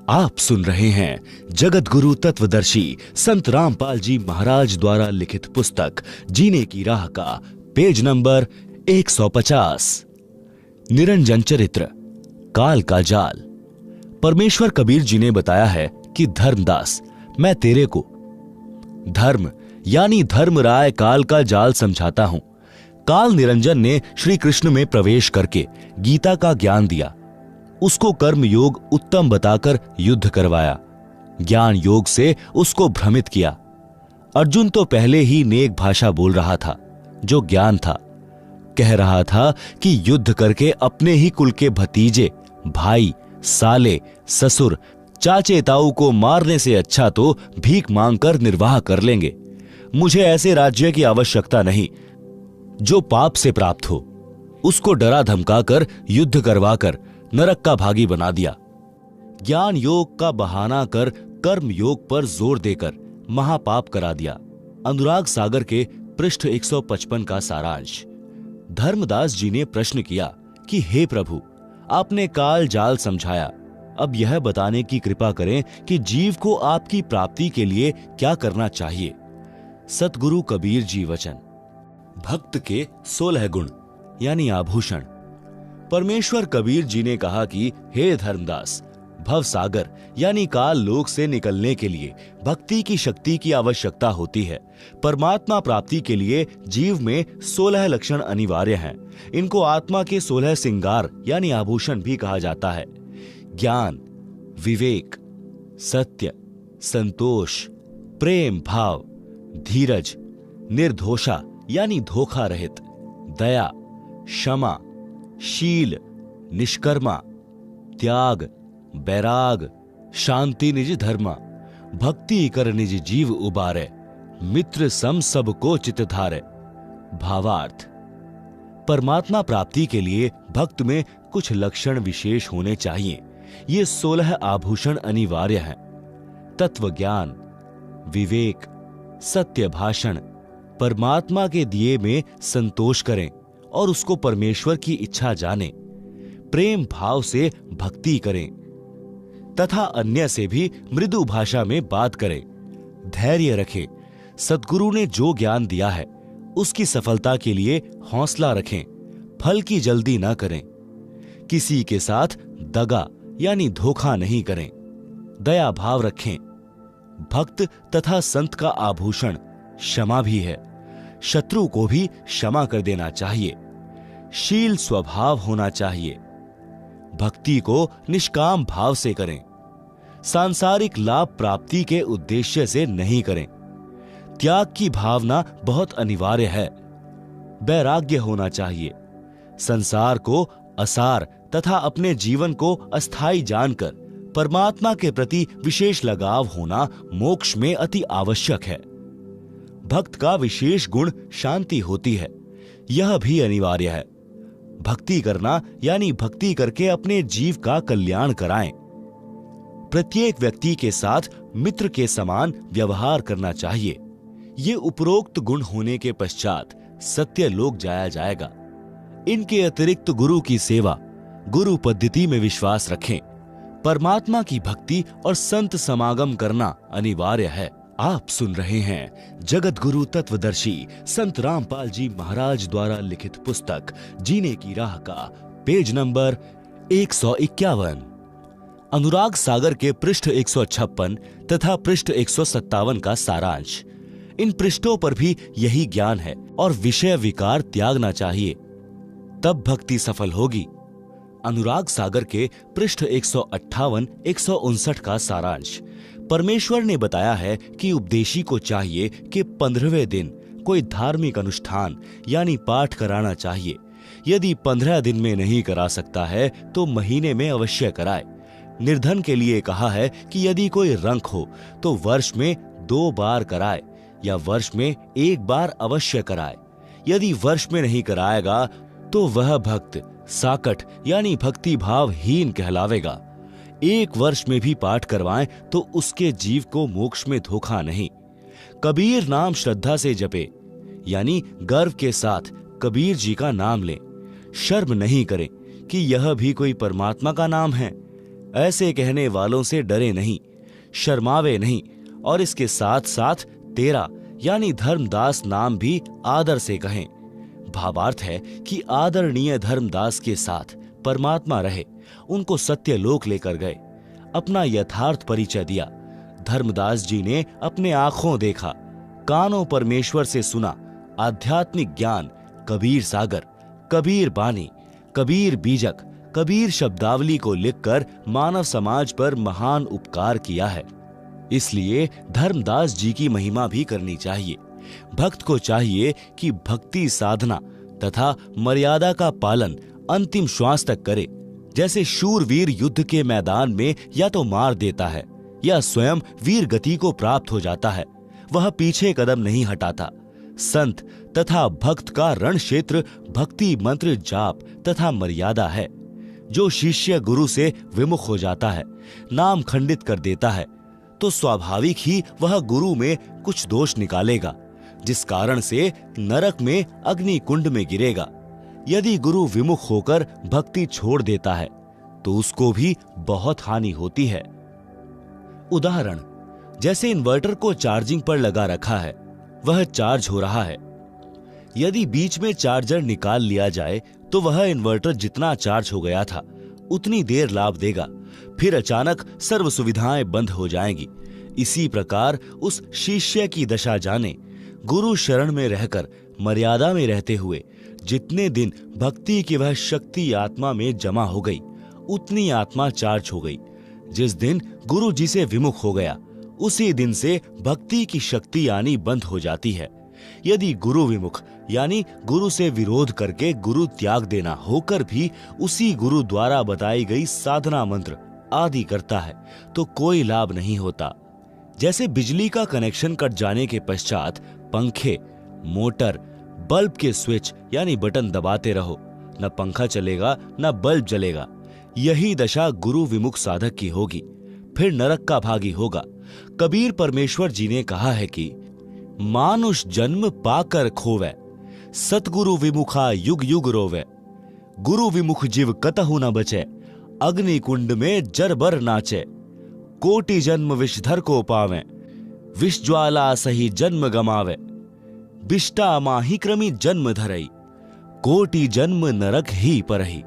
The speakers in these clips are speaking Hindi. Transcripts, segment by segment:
आप सुन रहे हैं जगत गुरु तत्वदर्शी संत रामपाल जी महाराज द्वारा लिखित पुस्तक जीने की राह का पेज नंबर 150। निरंजन चरित्र, काल का जाल। परमेश्वर कबीर जी ने बताया है कि धर्मदास, मैं तेरे को धर्म यानी धर्मराय काल का जाल समझाता हूं। काल निरंजन ने श्री कृष्ण में प्रवेश करके गीता का ज्ञान दिया, उसको कर्म योग उत्तम बताकर युद्ध करवाया, ज्ञान योग से उसको भ्रमित किया। अर्जुन तो पहले ही नेक भाषा बोल रहा था, जो ज्ञान था। कह रहा था कि युद्ध करके अपने ही कुल के भतीजे, भाई, साले, ससुर, चाचे ताऊ को मारने से अच्छा तो भीख मांगकर निर्वाह कर लेंगे। मुझे ऐसे राज्य की आवश्यकता नहीं जो पाप से प्राप्त हो। उसको डरा धमकाकर युद्ध करवाकर नरक का भागी बना दिया। ज्ञान योग का बहाना कर कर्म योग पर जोर देकर महापाप करा दिया। अनुराग सागर के पृष्ठ 155 का सारांश। धर्मदास जी ने प्रश्न किया कि हे प्रभु, आपने काल जाल समझाया, अब यह बताने की कृपा करें कि जीव को आपकी प्राप्ति के लिए क्या करना चाहिए। सतगुरु कबीर जी वचन। भक्त के 16 गुण यानी आभूषण। परमेश्वर कबीर जी ने कहा कि हे धर्मदास, भव सागर यानी काल लोक से निकलने के लिए भक्ति की शक्ति की आवश्यकता होती है। परमात्मा प्राप्ति के लिए जीव में 16 लक्षण अनिवार्य हैं। इनको आत्मा के 16 सिंगार यानी आभूषण भी कहा जाता है। ज्ञान, विवेक, सत्य, संतोष, प्रेम भाव, धीरज, निर्दोषा यानी धोखा रहित, दया, क्षमा, शील, निष्कर्मा, त्याग, बैराग, शांति निज धर्मा, भक्ति कर निज जीव उबारे, मित्र सम सब को चित धारे। भावार्थ, परमात्मा प्राप्ति के लिए भक्त में कुछ लक्षण विशेष होने चाहिए। ये 16 आभूषण अनिवार्य हैं। तत्व ज्ञान, विवेक, सत्य भाषण, परमात्मा के दिए में संतोष करें और उसको परमेश्वर की इच्छा जाने, प्रेम भाव से भक्ति करें तथा अन्य से भी मृदु भाषा में बात करें, धैर्य रखें, सद्गुरु ने जो ज्ञान दिया है उसकी सफलता के लिए हौसला रखें, फल की जल्दी ना करें, किसी के साथ दगा यानी धोखा नहीं करें, दया भाव रखें। भक्त तथा संत का आभूषण क्षमा भी है, शत्रु को भी क्षमा कर देना चाहिए। शील स्वभाव होना चाहिए, भक्ति को निष्काम भाव से करें, सांसारिक लाभ प्राप्ति के उद्देश्य से नहीं करें। त्याग की भावना बहुत अनिवार्य है। वैराग्य होना चाहिए, संसार को असार तथा अपने जीवन को अस्थायी जानकर परमात्मा के प्रति विशेष लगाव होना मोक्ष में अति आवश्यक है। भक्त का विशेष गुण शांति होती है, यह भी अनिवार्य है। भक्ति करना यानी भक्ति करके अपने जीव का कल्याण कराएं। प्रत्येक व्यक्ति के साथ मित्र के समान व्यवहार करना चाहिए। ये उपरोक्त गुण होने के पश्चात सत्य लोक जाया जाएगा। इनके अतिरिक्त गुरु की सेवा, गुरु पद्धति में विश्वास रखें। परमात्मा की भक्ति और संत समागम करना अनिवार्य है। आप सुन रहे हैं जगत गुरु तत्वदर्शी संत रामपाल जी महाराज द्वारा लिखित पुस्तक जीने की राह का पेज नंबर 151। अनुराग सागर के पृष्ठ 156 तथा पृष्ठ 157 का सारांश। इन पृष्ठों पर भी यही ज्ञान है और विषय विकार त्यागना चाहिए, तब भक्ति सफल होगी। अनुराग सागर के पृष्ठ 158, 159 का सारांश। परमेश्वर ने बताया है कि उपदेशी को चाहिए कि 15वें दिन कोई धार्मिक अनुष्ठान यानी पाठ कराना चाहिए। यदि 15 दिन में नहीं करा सकता है तो महीने में अवश्य कराए। निर्धन के लिए कहा है कि यदि कोई रंक हो तो वर्ष में 2 बार कराए या वर्ष में 1 बार अवश्य कराए। यदि वर्ष में नहीं कराएगा तो वह भक्त साकट यानी भक्ति भावहीन कहलावेगा। 1 वर्ष में भी पाठ करवाएं तो उसके जीव को मोक्ष में धोखा नहीं। कबीर नाम श्रद्धा से जपे यानी गर्व के साथ कबीर जी का नाम लें। शर्म नहीं करें कि यह भी कोई परमात्मा का नाम है। ऐसे कहने वालों से डरे नहीं, शर्मावे नहीं, और इसके साथ साथ तेरा यानी धर्मदास नाम भी आदर से कहें। भावार्थ है कि आदरणीय धर्मदास के साथ परमात्मा रहे, उनको सत्यलोक लेकर गए, अपना यथार्थ परिचय दिया। धर्मदास जी ने अपने आंखों देखा, कानों परमेश्वर से सुना, आध्यात्मिक ज्ञान, कबीर सागर, कबीर बानी, कबीर बीजक, कबीर शब्दावली को लिखकर मानव समाज पर महान उपकार किया है। इसलिए धर्मदास जी की महिमा भी करनी चाहिए। भक्त को चाहिए कि भक्ति साधना तथा मर्यादा का पालन अंतिम श्वास तक करे। जैसे शूरवीर युद्ध के मैदान में या तो मार देता है या स्वयं वीर गति को प्राप्त हो जाता है, वह पीछे कदम नहीं हटाता। संत तथा भक्त का रण क्षेत्र भक्ति मंत्र जाप तथा मर्यादा है। जो शिष्य गुरु से विमुख हो जाता है, नाम खंडित कर देता है, तो स्वाभाविक ही वह गुरु में कुछ दोष निकालेगा, जिस कारण से नरक में अग्नि कुंड में गिरेगा। यदि गुरु विमुख होकर भक्ति छोड़ देता है तो उसको भी बहुत हानि होती है। उदाहरण, जैसे इन्वर्टर को चार्जिंग पर लगा रखा है, वह चार्ज हो रहा है। यदि बीच में चार्जर निकाल लिया जाए तो वह इन्वर्टर जितना चार्ज हो गया था उतनी देर लाभ देगा, फिर अचानक सर्व सुविधाएं बंद हो जाएंगी। इसी प्रकार उस शिष्य की दशा जाने। गुरु शरण में रहकर मर्यादा में रहते हुए जितने दिन भक्ति की वह शक्ति आत्मा में जमा हो गई, उतनी आत्मा चार्ज हो गई। जिस दिन गुरु जी से विमुख हो गया, उसी दिन से भक्ति की शक्ति आनी बंद हो जाती है। यदि गुरु विमुख यानी गुरु से विरोध करके गुरु त्याग देना होकर भी उसी गुरु द्वारा बताई गई साधना मंत्र आदि करता है तो कोई लाभ नहीं होता। जैसे बिजली का कनेक्शन कट जाने के पश्चात पंखे, मोटर, बल्ब के स्विच यानी बटन दबाते रहो, न पंखा चलेगा न बल्ब जलेगा। यही दशा गुरु विमुख साधक की होगी, फिर नरक का भागी होगा। कबीर परमेश्वर जी ने कहा है कि मानुष जन्म पाकर खोवे, सतगुरु विमुखा युग युग रोवे। गुरु विमुख जीव कतहु न बचे, अग्नि कुंड में जरबर नाचे। कोटि जन्म विषधर को पावे, विष ज्वाला सही जन्म गमावे। बिष्टा माही क्रमी जन्म धरई, कोटि जन्म नरक ही परही।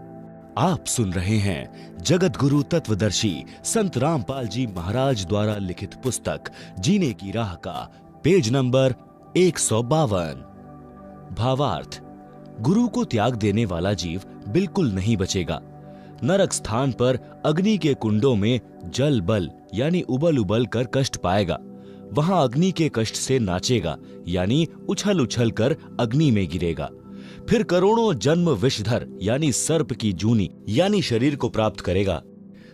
आप सुन रहे हैं जगत गुरु तत्वदर्शी संत रामपाल जी महाराज द्वारा लिखित पुस्तक जीने की राह का पेज नंबर 152। भावार्थ, गुरु को त्याग देने वाला जीव बिल्कुल नहीं बचेगा। नरक स्थान पर अग्नि के कुंडों में जल बल यानी उबल उबल कर कष्ट पाएगा। वहां अग्नि के कष्ट से नाचेगा यानी उछल उछल कर अग्नि में गिरेगा। फिर करोड़ों जन्म विषधर यानी सर्प की जूनी यानी शरीर को प्राप्त करेगा।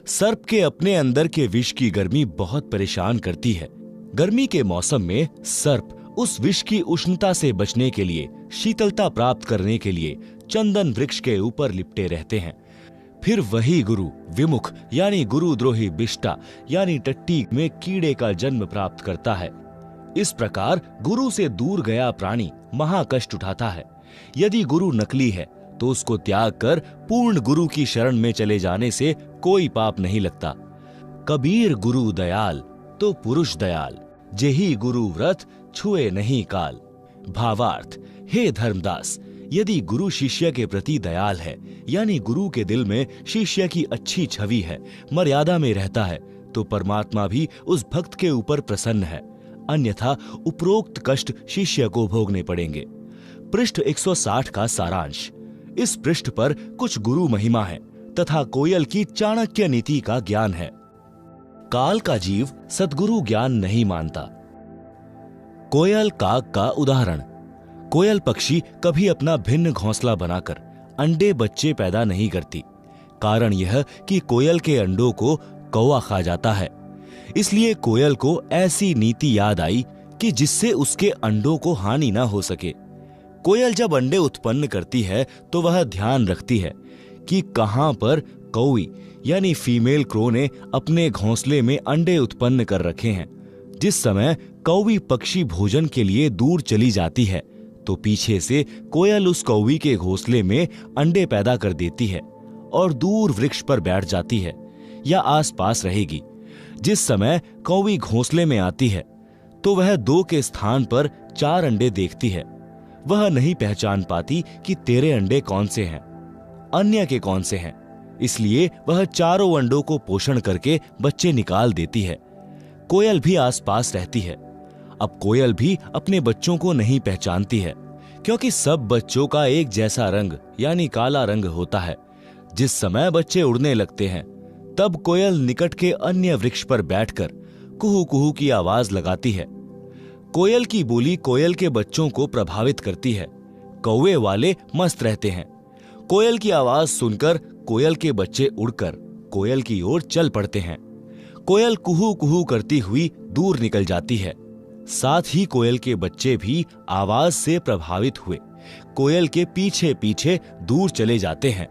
सर्प के अपने अंदर के विष की गर्मी बहुत परेशान करती है। गर्मी के मौसम में सर्प उस विष की उष्णता से बचने के लिए, शीतलता प्राप्त करने के लिए चंदन वृक्ष के ऊपर लिपटे रहते हैं। फिर वही गुरु विमुख यानी गुरुद्रोही बिष्टा यानी टट्टी में कीड़े का जन्म प्राप्त करता है। इस प्रकार गुरु से दूर गया प्राणी महाकष्ट उठाता है। यदि गुरु नकली है तो उसको त्याग कर पूर्ण गुरु की शरण में चले जाने से कोई पाप नहीं लगता। कबीर गुरु दयाल तो पुरुष दयाल, जेही गुरु व्रत छुए नहीं काल। भावार्थ, हे धर्मदास, यदि गुरु शिष्य के प्रति दयाल है यानी गुरु के दिल में शिष्य की अच्छी छवि है, मर्यादा में रहता है, तो परमात्मा भी उस भक्त के ऊपर प्रसन्न है। अन्यथा उपरोक्त कष्ट शिष्य को भोगने पड़ेंगे। पृष्ठ 160 का सारांश। इस पृष्ठ पर कुछ गुरु महिमा है तथा कोयल की चाणक्य नीति का ज्ञान है। काल का जीव सद्गुरु ज्ञान नहीं मानता। कोयल काग का उदाहरण। कोयल पक्षी कभी अपना भिन्न घोंसला बनाकर अंडे बच्चे पैदा नहीं करती। कारण यह कि कोयल के अंडों को कौवा खा जाता है। इसलिए कोयल को ऐसी नीति याद आई कि जिससे उसके अंडों को हानि न हो सके। कोयल जब अंडे उत्पन्न करती है तो वह ध्यान रखती है कि कहां पर कौवी यानी फीमेल क्रो ने अपने घोंसले में अंडे उत्पन्न कर रखे हैं। जिस समय कौवी पक्षी भोजन के लिए दूर चली जाती है तो पीछे से कोयल उस कौवी के घोंसले में अंडे पैदा कर देती है और दूर वृक्ष पर बैठ जाती है। या आसपास रहेगी। जिस समय कौवी घोंसले में आती है तो वह 2 के स्थान पर 4 अंडे देखती है। वह नहीं पहचान पाती कि तेरे अंडे कौन से हैं, अन्य के कौन से हैं, इसलिए वह चारों अंडों को पोषण करके बच्चे निकाल देती है। कोयल भी आसपास रहती है। अब कोयल भी अपने बच्चों को नहीं पहचानती है, क्योंकि सब बच्चों का एक जैसा रंग यानी काला रंग होता है। जिस समय बच्चे उड़ने लगते हैं तब कोयल निकट के अन्य वृक्ष पर बैठकर कुहू कुहू की आवाज लगाती है। कोयल की बोली कोयल के बच्चों को प्रभावित करती है। कौवे वाले मस्त रहते हैं। कोयल की आवाज सुनकर कोयल के बच्चे उड़कर कोयल की ओर चल पड़ते हैं। कोयल कुहू कुहू करती हुई दूर निकल जाती है। साथ ही कोयल के बच्चे भी आवाज से प्रभावित हुए कोयल के पीछे पीछे दूर चले जाते हैं।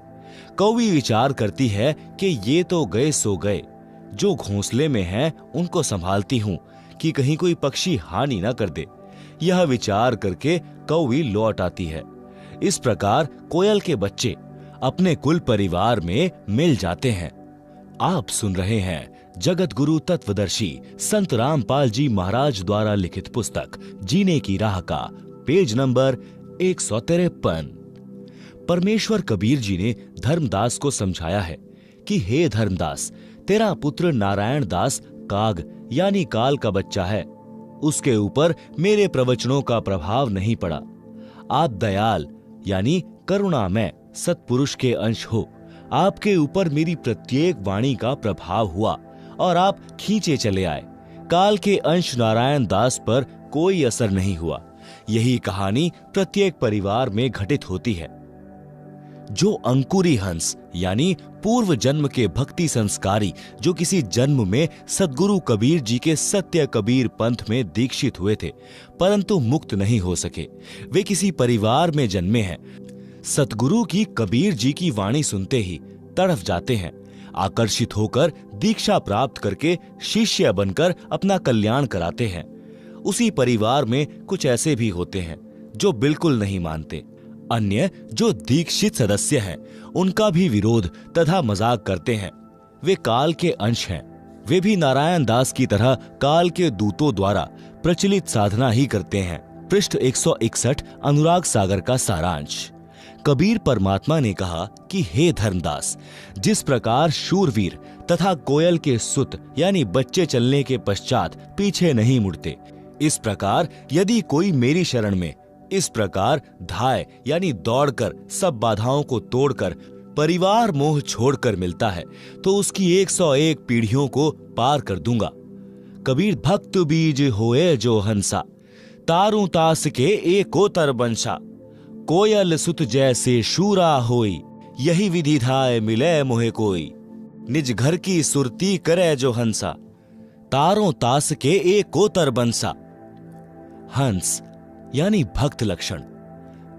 कौवी विचार करती है कि ये तो गए सो गए, जो घोंसले में हैं उनको संभालती हूं कि कहीं कोई पक्षी हानि न कर दे। यह विचार करके कौवी लौट आती है। इस प्रकार कोयल के बच्चे अपने कुल परिवार में मिल जाते हैं। आप सुन रहे हैं जगत गुरु तत्वदर्शी संत रामपाल जी महाराज द्वारा लिखित पुस्तक जीने की राह का पेज नंबर 153। परमेश्वर कबीर जी ने धर्मदास को समझाया है कि हे धर्मदास, तेरा पुत्र नारायण दास काग यानी काल का बच्चा है। उसके ऊपर मेरे प्रवचनों का प्रभाव नहीं पड़ा। आप दयाल यानी करुणामय सत्पुरुष के अंश हो। आपके ऊपर मेरी प्रत्येक वाणी का प्रभाव हुआ और आप खींचे चले आए। काल के अंश नारायण दास पर कोई असर नहीं हुआ। यही कहानी प्रत्येक परिवार में घटित होती है। जो अंकुरी हंस यानी पूर्व जन्म के भक्ति संस्कारी जो किसी जन्म में सद्गुरु कबीर जी के सत्य कबीर पंथ में दीक्षित हुए थे परंतु मुक्त नहीं हो सके, वे किसी परिवार में जन्मे हैं। सतगुरु की कबीर जी की वाणी सुनते ही तड़फ जाते हैं। आकर्षित होकर दीक्षा प्राप्त करके शिष्य बनकर अपना कल्याण कराते हैं। उसी परिवार में कुछ ऐसे भी होते हैं जो बिल्कुल नहीं मानते। अन्य जो दीक्षित सदस्य हैं उनका भी विरोध तथा मजाक करते हैं। वे काल के अंश हैं। वे भी नारायण दास की तरह काल के दूतों द्वारा प्रचलित साधना ही करते हैं। पृष्ठ 161 अनुराग सागर का सारांश। कबीर परमात्मा ने कहा कि हे धर्मदास, जिस प्रकार शूरवीर तथा कोयल के सुत यानी बच्चे चलने के पश्चात पीछे नहीं मुड़ते, इस प्रकार यदि कोई मेरी शरण में इस प्रकार धाय यानी दौड़कर सब बाधाओं को तोड़कर परिवार मोह छोड़कर मिलता है तो उसकी 101 पीढ़ियों को पार कर दूंगा। कबीर भक्त बीज होए जो हंसा, तारू तास के एकोतर बंशा, कोयल सुत जैसे शूरा होई, यही विधि धाय मिले मोहे कोई, निज घर की सुरती करे जो हंसा, तारों तास के एकोतर बंसा। हंस यानी भक्त लक्षण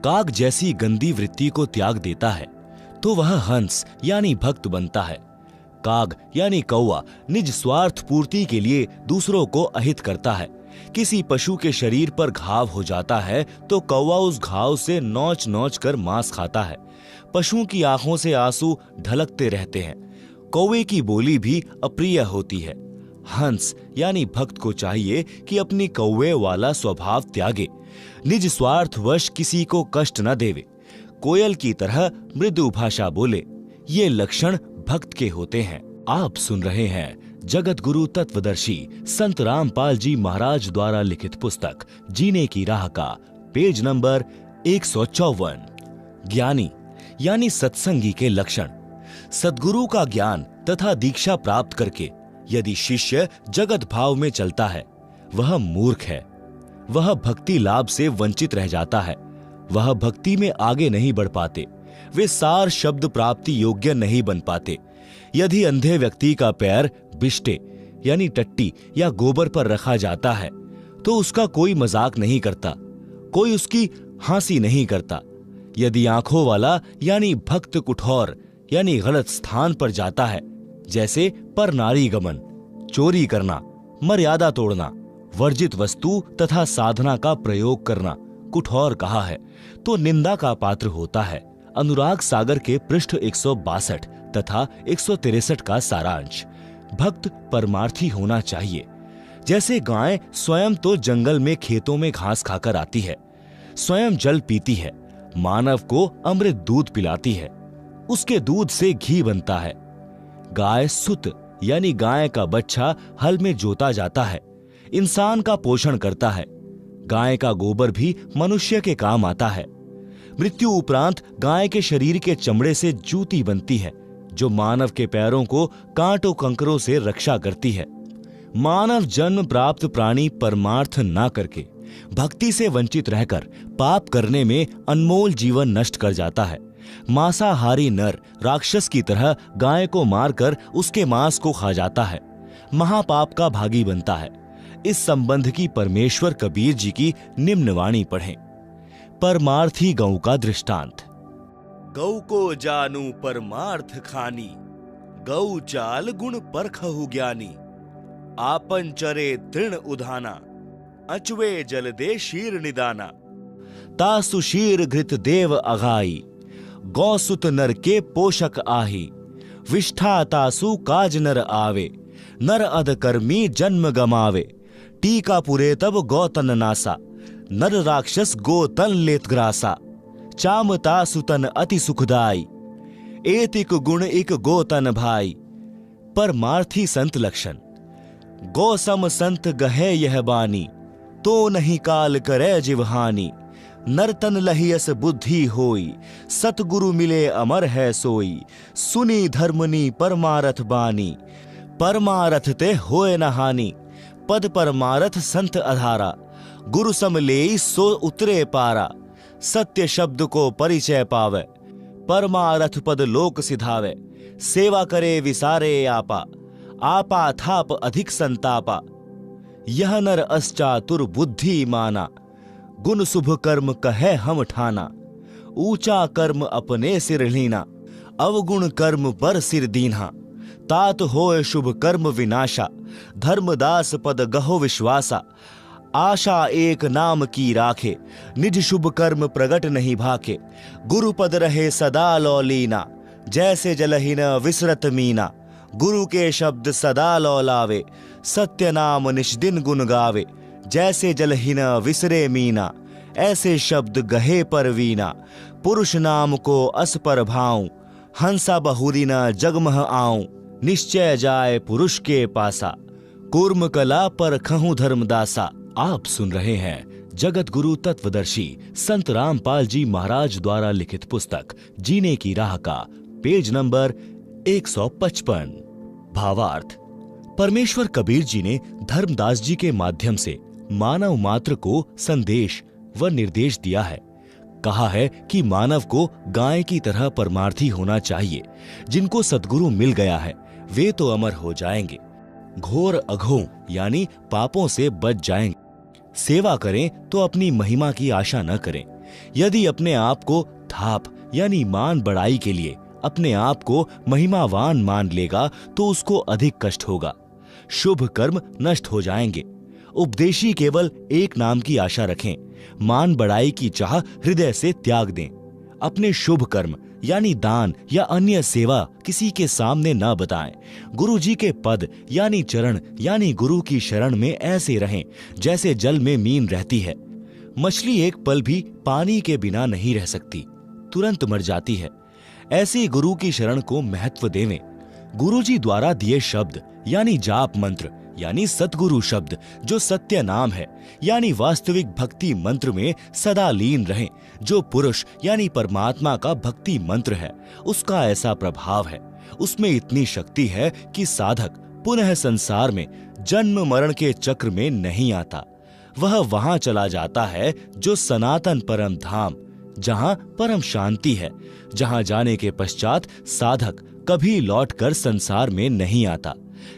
काग जैसी गंदी वृत्ति को त्याग देता है तो वह हंस यानी भक्त बनता है। काग यानी कौवा निज स्वार्थ पूर्ति के लिए दूसरों को अहित करता है। किसी पशु के शरीर पर घाव हो जाता है तो कौवा उस घाव से नोच नोच कर मांस खाता है। पशुओं की आंखों से आंसू ढलकते रहते हैं। कौवे की बोली भी अप्रिय होती है। हंस यानी भक्त को चाहिए कि अपनी कौवे वाला स्वभाव त्यागे, निज स्वार्थवश किसी को कष्ट न देवे, कोयल की तरह मृदु भाषा बोले। ये लक्षण भक्त के होते हैं। आप सुन रहे हैं जगत गुरु तत्वदर्शी संत रामपाल जी महाराज द्वारा लिखित पुस्तक जीने की राह का पेज नंबर 154। ज्ञानी यानी सत्संगी के लक्षण। सद्गुरु का ज्ञान तथा दीक्षा प्राप्त करके यदि शिष्य जगत भाव में चलता है वह मूर्ख है। वह भक्ति लाभ से वंचित रह जाता है। वह भक्ति में आगे नहीं बढ़ पाते। वे सार शब्द प्राप्ति योग्य नहीं बन पाते। यदि अंधे व्यक्ति का पैर बिष्टे यानी टट्टी या गोबर पर रखा जाता है तो उसका कोई मजाक नहीं करता, कोई उसकी हंसी नहीं करता। यदि आंखों वाला यानी भक्त कुठौर यानी गलत स्थान पर जाता है, जैसे पर नारी गमन, चोरी करना, मर्यादा तोड़ना, वर्जित वस्तु तथा साधना का प्रयोग करना कुठौर कहा है, तो निंदा का पात्र होता है। अनुराग सागर के पृष्ठ 162 तथा 163 का सारांश। भक्त परमार्थी होना चाहिए। जैसे गाय स्वयं तो जंगल में खेतों में घास खाकर आती है, स्वयं जल पीती है, मानव को अमृत दूध पिलाती है, उसके दूध से घी बनता है। गाय सुत यानी गाय का बच्चा हल में जोता जाता है, इंसान का पोषण करता है। गाय का गोबर भी मनुष्य के काम आता है। मृत्यु उपरांत गाय के शरीर के चमड़े से जूती बनती है, जो मानव के पैरों को कांटों कंकरों से रक्षा करती है। मानव जन्म प्राप्त प्राणी परमार्थ ना करके भक्ति से वंचित रहकर पाप करने में अनमोल जीवन नष्ट कर जाता है। मांसाहारी नर राक्षस की तरह गाय को मारकर उसके मांस को खा जाता है, महापाप का भागी बनता है। इस संबंध की परमेश्वर कबीर जी की निम्न वाणी पढ़ें। परमार्थी गौ का दृष्टांत। गौ को जानू परमार्थ खानी, गौ चाल गुण परखहु ज्ञानी। आपन चरे तृण उधाना, अचवे जल दे शीर निदाना। तासु शीर घृत देव अघाई, गौसुत नर के पोषक आही। विष्ठा तासु काज नर आवे, नर अध कर्मी जन्म गमावे। टीका पुरे तब गौतन नासा, नर राक्षस गोतन लेत ग्रासा। चामता सुतन अति सुखदाई, एतिक गुण इक गोतन भाई। परमार्थी संत लक्षण। गौ सम संत गहे यह बानी, तो नहीं काल करे जिवहानी। नरतन लहियस बुद्धि होई, सतगुरु मिले अमर है सोई। सुनी धर्मनी परमारथ बानी, परमारथ ते होए न हानि। पद परमारथ संत अधारा, गुरु सम लेई सो उतरे पारा। सत्य शब्द को परिचय पावे, परमारथ पद लोक सिधावे। सेवा करे विसारे आपा, आपा थाप अधिक संतापा। यह नर अस्चातुर बुद्धि माना, गुण शुभ कर्म कहे हम ठाना। ऊंचा कर्म अपने सिर लीना, अवगुण कर्म पर सिर दीन्हा। तात होए शुभ कर्म विनाशा, धर्मदास पद गहो विश्वासा। आशा एक नाम की राखे, निज शुभ कर्म प्रगट नहीं भाके। गुरु पद रहे सदा लौलीना, जैसे जलहीन विसरत मीना। गुरु के शब्द सदा लौलावे, सत्य नाम निष्दिन गुण गावे। जैसे जलहीन विसरे मीना, ऐसे शब्द गहे पर वीना। पुरुष नाम को अस पर भाऊं, हंसा बहुरी न जगमह आऊं। निश्चय जाए पुरुष के पासा, कूर्म कला पर खहूं धर्मदासा। आप सुन रहे हैं जगत गुरु तत्वदर्शी संत रामपाल जी महाराज द्वारा लिखित पुस्तक जीने की राह का पेज नंबर 155। भावार्थ। परमेश्वर कबीर जी ने धर्मदास जी के माध्यम से मानव मात्र को संदेश व निर्देश दिया है। कहा है कि मानव को गाय की तरह परमार्थी होना चाहिए। जिनको सद्गुरु मिल गया है वे तो अमर हो जाएंगे, घोर अघों यानी पापों से बच जाएंगे। सेवा करें तो अपनी महिमा की आशा न करें। यदि अपने आप को थाप यानी मान बढ़ाई के लिए अपने आप को महिमावान मान लेगा तो उसको अधिक कष्ट होगा। शुभ कर्म नष्ट हो जाएंगे। उपदेशी केवल एक नाम की आशा रखें, मान बढ़ाई की चाह हृदय से त्याग दें। अपने शुभ कर्म यानी दान या अन्य सेवा किसी के सामने न बताएं। गुरु जी के पद यानी चरण यानी गुरु की शरण में ऐसे रहें जैसे जल में मीन रहती है। मछली एक पल भी पानी के बिना नहीं रह सकती, तुरंत मर जाती है। ऐसे गुरु की शरण को महत्व देवें। गुरु जी द्वारा दिए शब्द यानी जाप मंत्र यानी सतगुरु शब्द जो सत्य नाम है यानी वास्तविक भक्ति मंत्र में सदा लीन रहें। जो पुरुष यानी परमात्मा का भक्ति मंत्र है उसका ऐसा प्रभाव है, उसमें इतनी शक्ति है कि साधक पुनः संसार में जन्म मरण के चक्र में नहीं आता। वह वहां चला जाता है जो सनातन परम धाम, जहां परम शांति है, जहां जाने के पश्चात साधक कभी लौटकर संसार में नहीं आता।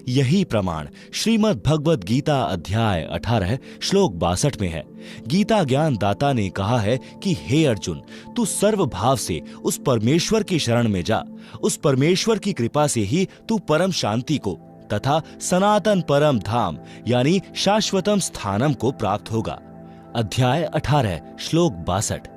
यही प्रमाण श्रीमद् भगवद गीता अध्याय 18 श्लोक 62 में है। गीता ज्ञान दाता ने कहा है कि हे अर्जुन, तू सर्व भाव से उस परमेश्वर की शरण में जा। उस परमेश्वर की कृपा से ही तू परम शांति को तथा सनातन परम धाम यानी शाश्वतम स्थानम को प्राप्त होगा। अध्याय 18 श्लोक 62।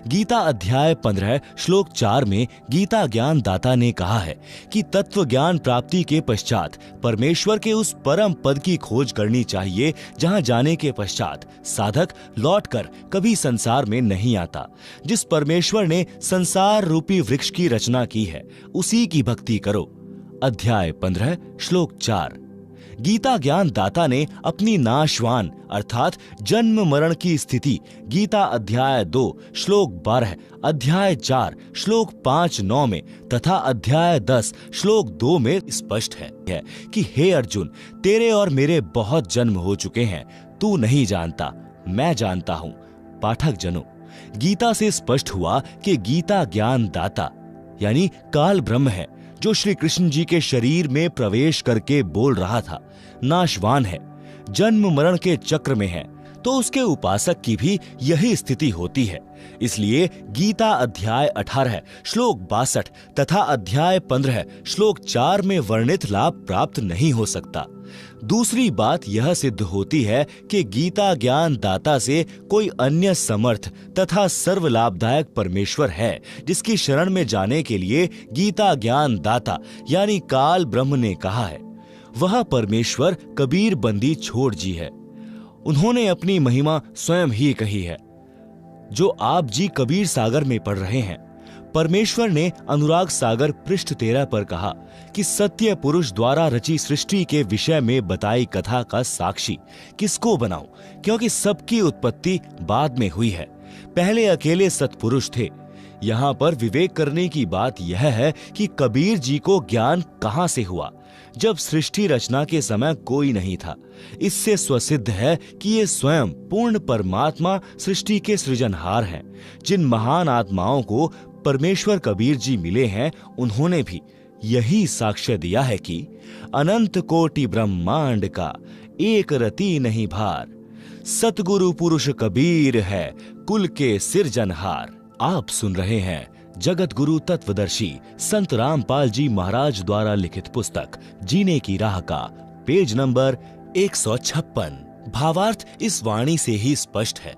गीता अध्याय 15 श्लोक 4 में गीता ज्ञान दाता ने कहा है कि तत्व ज्ञान प्राप्ति के पश्चात परमेश्वर के उस परम पद की खोज करनी चाहिए जहां जाने के पश्चात साधक लौटकर कभी संसार में नहीं आता। जिस परमेश्वर ने संसार रूपी वृक्ष की रचना की है उसी की भक्ति करो। अध्याय 15 श्लोक 4। गीता ज्ञान दाता ने अपनी नाशवान अर्थात जन्म मरण की स्थिति गीता अध्याय 2 श्लोक 12, अध्याय 4 श्लोक 5-9 में तथा अध्याय 10 श्लोक 2 में स्पष्ट है कि हे अर्जुन, तेरे और मेरे बहुत जन्म हो चुके हैं, तू नहीं जानता, मैं जानता हूं। पाठक जनों, गीता से स्पष्ट हुआ कि गीता ज्ञान दाता यानी काल ब्रह्म है जो श्री कृष्ण जी के शरीर में प्रवेश करके बोल रहा था। नाशवान है, जन्म मरण के चक्र में है, तो उसके उपासक की भी यही स्थिति होती है। इसलिए गीता अध्याय 18 श्लोक 62 तथा अध्याय 15 श्लोक 4 में वर्णित लाभ प्राप्त नहीं हो सकता। दूसरी बात यह सिद्ध होती है कि गीता ज्ञान दाता से कोई अन्य समर्थ तथा सर्व लाभदायक परमेश्वर है जिसकी शरण में जाने के लिए गीता ज्ञान दाता यानी काल ब्रह्म ने कहा है। वह परमेश्वर कबीर बंदी छोड़ जी है। उन्होंने अपनी महिमा स्वयं ही कही है जो आप जी कबीर सागर में पढ़ रहे हैं। परमेश्वर ने अनुराग सागर पृष्ठ 13 पर कहा कि सत्य पुरुष द्वारा रची सृष्टि के विषय में बताई कथा का साक्षी किसको बनाऊं, क्योंकि सबकी उत्पत्ति बाद में हुई है, पहले अकेले सत्पुरुष थे। यहाँ पर विवेक करने की बात यह है कि कबीर जी को ज्ञान कहाँ से हुआ, जब सृष्टि रचना के समय कोई नहीं था। इससे स्वसिद्ध है कि ये स्वयं पूर्ण परमात्मा सृष्टि के सृजनहार हैं। जिन महान आत्माओं को परमेश्वर कबीर जी मिले हैं उन्होंने भी यही साक्ष्य दिया है कि अनंत कोटि ब्रह्मांड का एक रति नहीं भार, सतगुरु पुरुष कबीर है कुल के सिरजनहार। आप सुन रहे हैं जगत गुरु तत्वदर्शी संत रामपाल जी महाराज द्वारा लिखित पुस्तक जीने की राह का पेज नंबर 156। भावार्थ इस वाणी से ही स्पष्ट है।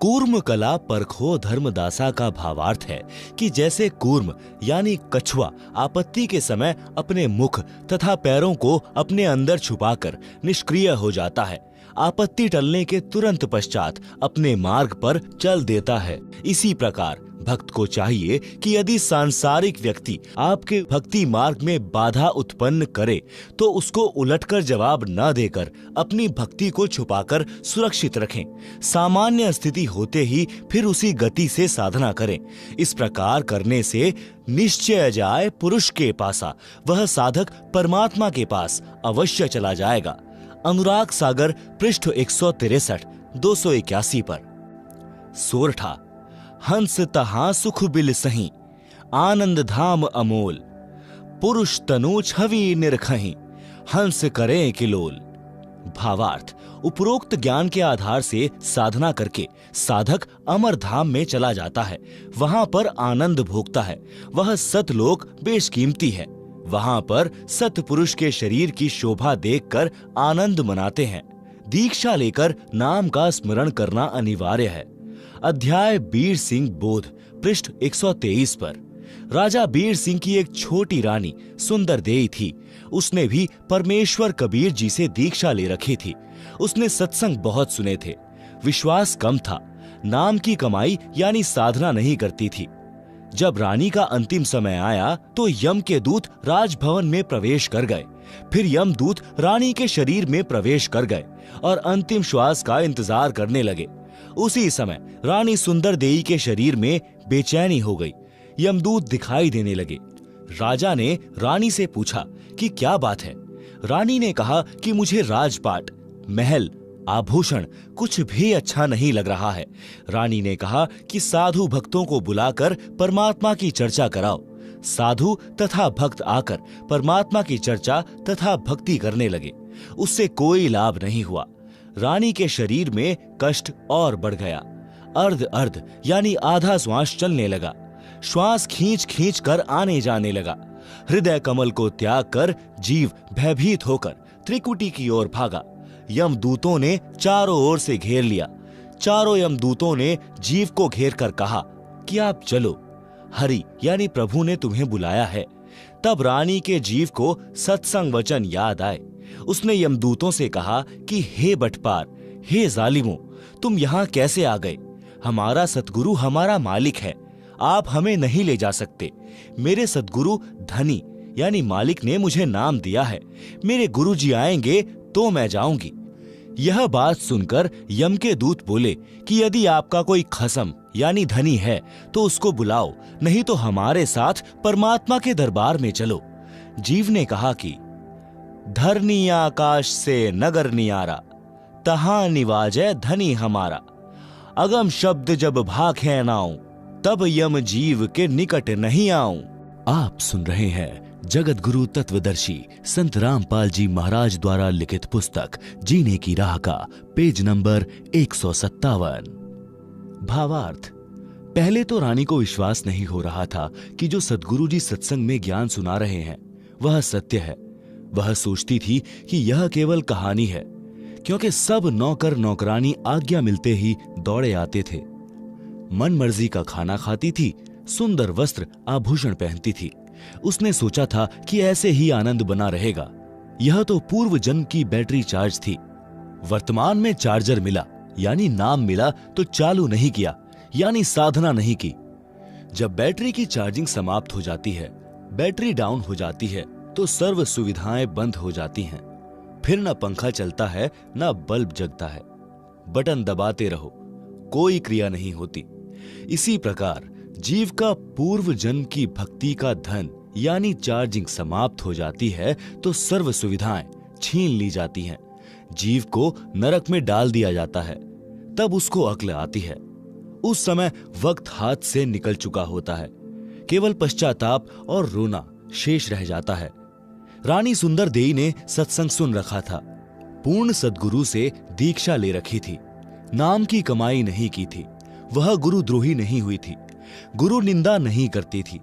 कूर्म कला परखो धर्मदासा का भावार्थ है कि जैसे कूर्म यानी कछुआ आपत्ति के समय अपने मुख तथा पैरों को अपने अंदर छुपाकर निष्क्रिय हो जाता है, आपत्ति टलने के तुरंत पश्चात अपने मार्ग पर चल देता है, इसी प्रकार भक्त को चाहिए कि यदि सांसारिक व्यक्ति आपके भक्ति मार्ग में बाधा उत्पन्न करे तो उसको उलटकर जवाब न देकर अपनी भक्ति को छुपाकर सुरक्षित रखें। सामान्य स्थिति होते ही फिर उसी गति से साधना करें। इस प्रकार करने से निश्चय जाए पुरुष के पासा, वह साधक परमात्मा के पास अवश्य चला जाएगा। अनुराग सागर पृष्ठ 163 281 पर। सोरठा हंस तहां सुख बिल सही, आनंद धाम अमोल, पुरुष तनु छवि निरखहीं, हंस करें किलोल। भावार्थ उपरोक्त ज्ञान के आधार से साधना करके साधक अमर धाम में चला जाता है, वहां पर आनंद भोगता है। वह सतलोक बेशकीमती है, वहां पर सतपुरुष के शरीर की शोभा देखकर आनंद मनाते हैं। दीक्षा लेकर नाम का स्मरण करना अनिवार्य है। अध्याय बीर सिंह बोध पृष्ठ 123 पर। राजा बीर सिंह की एक छोटी रानी सुंदर देई थी। उसने भी परमेश्वर कबीर जी से दीक्षा ले रखी थी। उसने सत्संग बहुत सुने थे, विश्वास कम था, नाम की कमाई यानी साधना नहीं करती थी। जब रानी का अंतिम समय आया तो यम के दूत राजभवन में प्रवेश कर गए। फिर यम दूत रानी के शरीर में प्रवेश कर गए और अंतिम श्वास का इंतजार करने लगे। उसी समय रानी सुंदर देई के शरीर में बेचैनी हो गई। यमदूत दिखाई देने लगे। राजा ने रानी से पूछा कि क्या बात है। रानी ने कहा कि मुझे राजपाट, महल, आभूषण कुछ भी अच्छा नहीं लग रहा है। रानी ने कहा कि साधु भक्तों को बुलाकर परमात्मा की चर्चा कराओ। साधु तथा भक्त आकर परमात्मा की चर्चा तथा भक्ति करने लगे। उससे कोई लाभ नहीं हुआ। रानी के शरीर में कष्ट और बढ़ गया। अर्ध अर्ध यानी आधा श्वास चलने लगा। श्वास खींच खींच कर आने जाने लगा। हृदय कमल को त्याग कर जीव भयभीत होकर त्रिकुटी की ओर भागा। यमदूतों ने चारों ओर से घेर लिया। चारों यमदूतों ने जीव को घेर कर कहा कि आप चलो, हरि यानी प्रभु ने तुम्हें बुलाया है। तब रानी के जीव को सत्संग वचन याद आए। उसने यमदूतों से कहा कि हे बटपार, हे जालिमों, तुम यहाँ कैसे आ गए? हमारा सतगुरु हमारा मालिक है, आप हमें नहीं ले जा सकते। मेरे सतगुरु धनी यानी मालिक ने मुझे नाम दिया है, मेरे गुरुजी आएंगे तो मैं जाऊंगी। यह बात सुनकर यम के दूत बोले कि यदि आपका कोई खसम यानी धनी है तो उसको बुलाओ, नहीं तो हमारे साथ परमात्मा के दरबार में चलो। जीव ने कहा कि धरनी आकाश से नगर नियारा, तहां निवाजै धनी हमारा। अगम शब्द जब भाखे नाऊं, तब यम जीव के निकट नहीं आऊं। आप सुन रहे हैं जगत गुरु तत्वदर्शी संत रामपाल जी महाराज द्वारा लिखित पुस्तक जीने की राह का पेज नंबर 157। भावार्थ। पहले तो रानी को विश्वास नहीं हो रहा था कि जो सद्गुरु जी सत्संग में ज्ञान सुना रहे हैं वह सत्य है। वह सोचती थी कि यह केवल कहानी है, क्योंकि सब नौकर नौकरानी आज्ञा मिलते ही दौड़े आते थे। मन मर्जी का खाना खाती थी, सुंदर वस्त्र आभूषण पहनती थी। उसने सोचा था कि ऐसे ही आनंद बना रहेगा। यह तो पूर्व जन्म की बैटरी चार्ज थी। वर्तमान में चार्जर मिला यानी नाम मिला तो चालू नहीं किया यानी साधना नहीं की। जब बैटरी की चार्जिंग समाप्त हो जाती है, बैटरी डाउन हो जाती है, तो सर्व सुविधाएं बंद हो जाती हैं। फिर न पंखा चलता है न बल्ब जगता है। बटन दबाते रहो, कोई क्रिया नहीं होती। इसी प्रकार जीव का पूर्व जन्म की भक्ति का धन यानी चार्जिंग समाप्त हो जाती है तो सर्व सुविधाएं छीन ली जाती हैं। जीव को नरक में डाल दिया जाता है। तब उसको अक्ल आती है। उस समय वक्त हाथ से निकल चुका होता है। केवल पश्चाताप और रोना शेष रह जाता है। रानी सुंदर देई ने सत्संग सुन रखा था। पूर्ण सद्गुरु से दीक्षा ले रखी थी। नाम की कमाई नहीं की थी। वह गुरुद्रोही नहीं हुई थी। गुरु निंदा नहीं करती थी।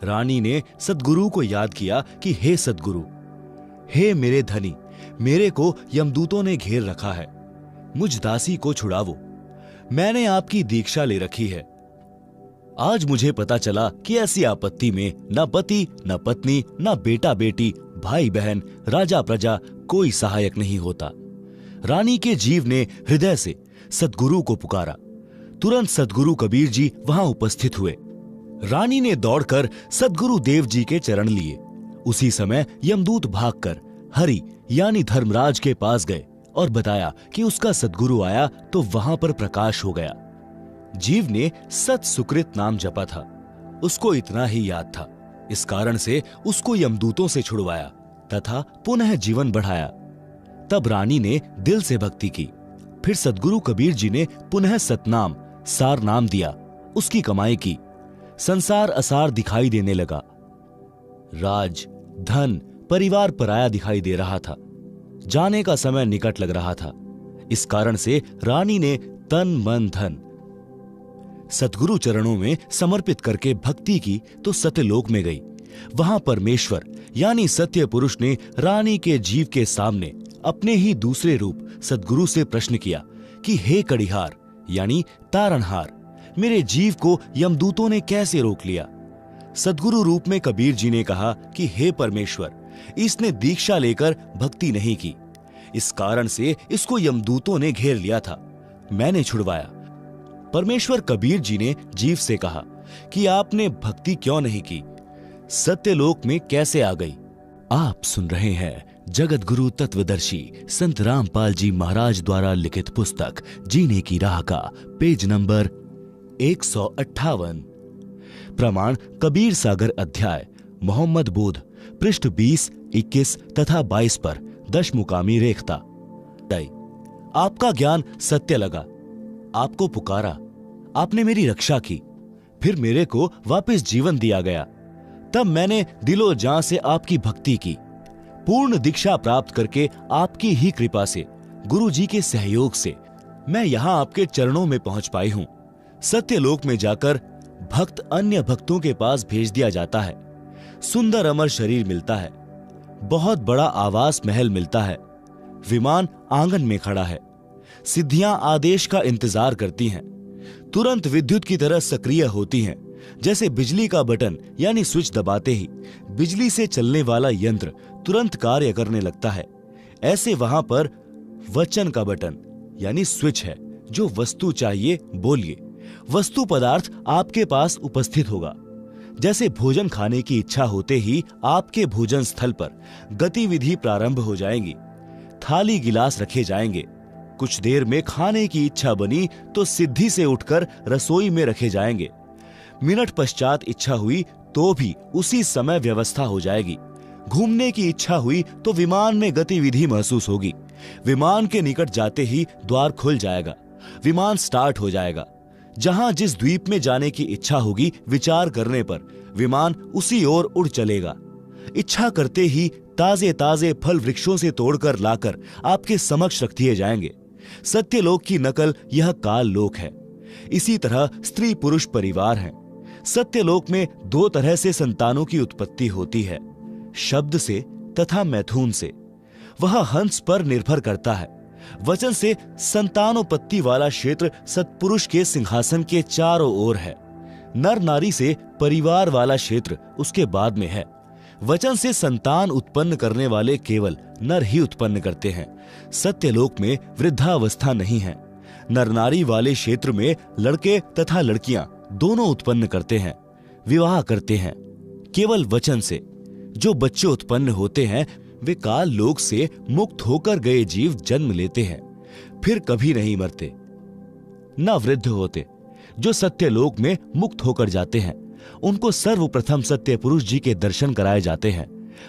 रानी ने सद्गुरु को याद किया कि हे सद्गुरु, हे मेरे धनी, मेरे को यमदूतों ने घेर रखा है, मुझ दासी को छुड़ावो। मैंने आपकी दीक्षा ले रखी है। आज मुझे पता चला कि ऐसी आपत्ति में न पति, न पत्नी, न बेटा बेटी, भाई बहन, राजा प्रजा कोई सहायक नहीं होता। रानी के जीव ने हृदय से सद्गुरु को पुकारा। तुरंत सद्गुरु कबीर जी वहां उपस्थित हुए। रानी ने दौड़कर सद्गुरु देव जी के चरण लिए। उसी समय यमदूत भागकर हरि यानी धर्मराज के पास गए और बताया कि उसका सद्गुरु आया तो वहां पर प्रकाश हो गया। जीव ने सत सुकृत नाम जपा था। उसको इतना ही याद था। इस कारण से उसको यमदूतों से छुड़वाया तथा पुनः जीवन बढ़ाया। तब रानी ने दिल से भक्ति की। फिर सद्गुरु कबीर जी ने पुनः सतनाम सार नाम दिया। उसकी कमाई की। संसार असार दिखाई देने लगा। राज, धन, परिवार पराया दिखाई दे रहा था। जाने का समय निकट लग रहा था। इस कारण से रानी ने तन मन धन सद्गुरु चरणों में समर्पित करके भक्ति की तो सत्यलोक में गई। वहां परमेश्वर यानी सत्य पुरुष ने रानी के जीव के सामने अपने ही दूसरे रूप सद्गुरु से प्रश्न किया कि हे कड़िहार यानी तारणहार, मेरे जीव को यमदूतों ने कैसे रोक लिया? सद्गुरु रूप में कबीर जी ने कहा कि हे परमेश्वर, इसने दीक्षा लेकर भक्ति नहीं की, इस कारण से इसको यमदूतों ने घेर लिया था। मैंने छुड़वाया। परमेश्वर कबीर जी ने जीव से कहा कि आपने भक्ति क्यों नहीं की? सत्यलोक में कैसे आ गई? आप सुन रहे हैं जगत गुरु तत्वदर्शी संत रामपाल जी महाराज द्वारा लिखित पुस्तक जीने की राह का पेज नंबर 158। प्रमाण कबीर सागर अध्याय मोहम्मद बोध पृष्ठ 20, 21 तथा 22 पर दशमुकामी रेखता। आपका ज्ञान सत्य लगा, आपको पुकारा, आपने मेरी रक्षा की, फिर मेरे को वापस जीवन दिया गया। तब मैंने दिलो जान से आपकी भक्ति की। पूर्ण दीक्षा प्राप्त करके आपकी ही कृपा से, गुरु जी के सहयोग से मैं यहाँ आपके चरणों में पहुंच पाई हूँ। सत्यलोक में जाकर भक्त अन्य भक्तों के पास भेज दिया जाता है। सुंदर अमर शरीर मिलता है, बहुत बड़ा आवास महल मिलता है, विमान आंगन में खड़ा है, सिद्धियां आदेश का इंतजार करती हैं। तुरंत विद्युत की तरह सक्रिय होती हैं। जैसे बिजली का बटन यानी स्विच दबाते ही बिजली से चलने वाला यंत्र तुरंत कार्य करने लगता है, ऐसे वहां पर वचन का बटन यानी स्विच है। जो वस्तु चाहिए बोलिए, वस्तु पदार्थ आपके पास उपस्थित होगा। जैसे भोजन खाने की इच्छा होते ही आपके भोजन स्थल पर गतिविधि प्रारंभ हो जाएगी। थाली गिलास रखे जाएंगे। कुछ देर में खाने की इच्छा बनी तो सिद्धि से उठकर रसोई में रखे जाएंगे। मिनट पश्चात इच्छा हुई तो भी उसी समय व्यवस्था हो जाएगी। घूमने की इच्छा हुई तो विमान में गतिविधि महसूस होगी। विमान के निकट जाते ही द्वार खुल जाएगा, विमान स्टार्ट हो जाएगा। जहां जिस द्वीप में जाने की इच्छा होगी, विचार करने पर विमान उसी ओर उड़ चलेगा। इच्छा करते ही ताजे ताजे फल वृक्षों से तोड़कर लाकर आपके समक्ष रख दिए जाएंगे। सत्यलोक की नकल यह काल लोक है। इसी तरह स्त्री पुरुष परिवार हैं। सत्यलोक में दो तरह से संतानों की उत्पत्ति होती है, शब्द से तथा मैथुन से। वह हंस पर निर्भर करता है। वचन से संतानोत्पत्ति वाला क्षेत्र सत्पुरुष के सिंहासन के चारों ओर है। नर नारी से परिवार वाला क्षेत्र उसके बाद में है। वचन से संतान उत्पन्न करने वाले केवल नर ही उत्पन्न करते हैं। सत्यलोक में वृद्धावस्था नहीं है। नर नारी वाले क्षेत्र में लड़के तथा लड़कियां दोनों उत्पन्न करते हैं, विवाह करते हैं। केवल वचन से जो बच्चे उत्पन्न होते हैं वे काल लोक से मुक्त होकर गए जीव जन्म लेते हैं, फिर कभी नहीं मरते न वृद्ध होते। जो सत्यलोक में मुक्त होकर जाते हैं उनको सर्वप्रथम सत्य पुरुष जी के दर्शन कराए जाते हैं।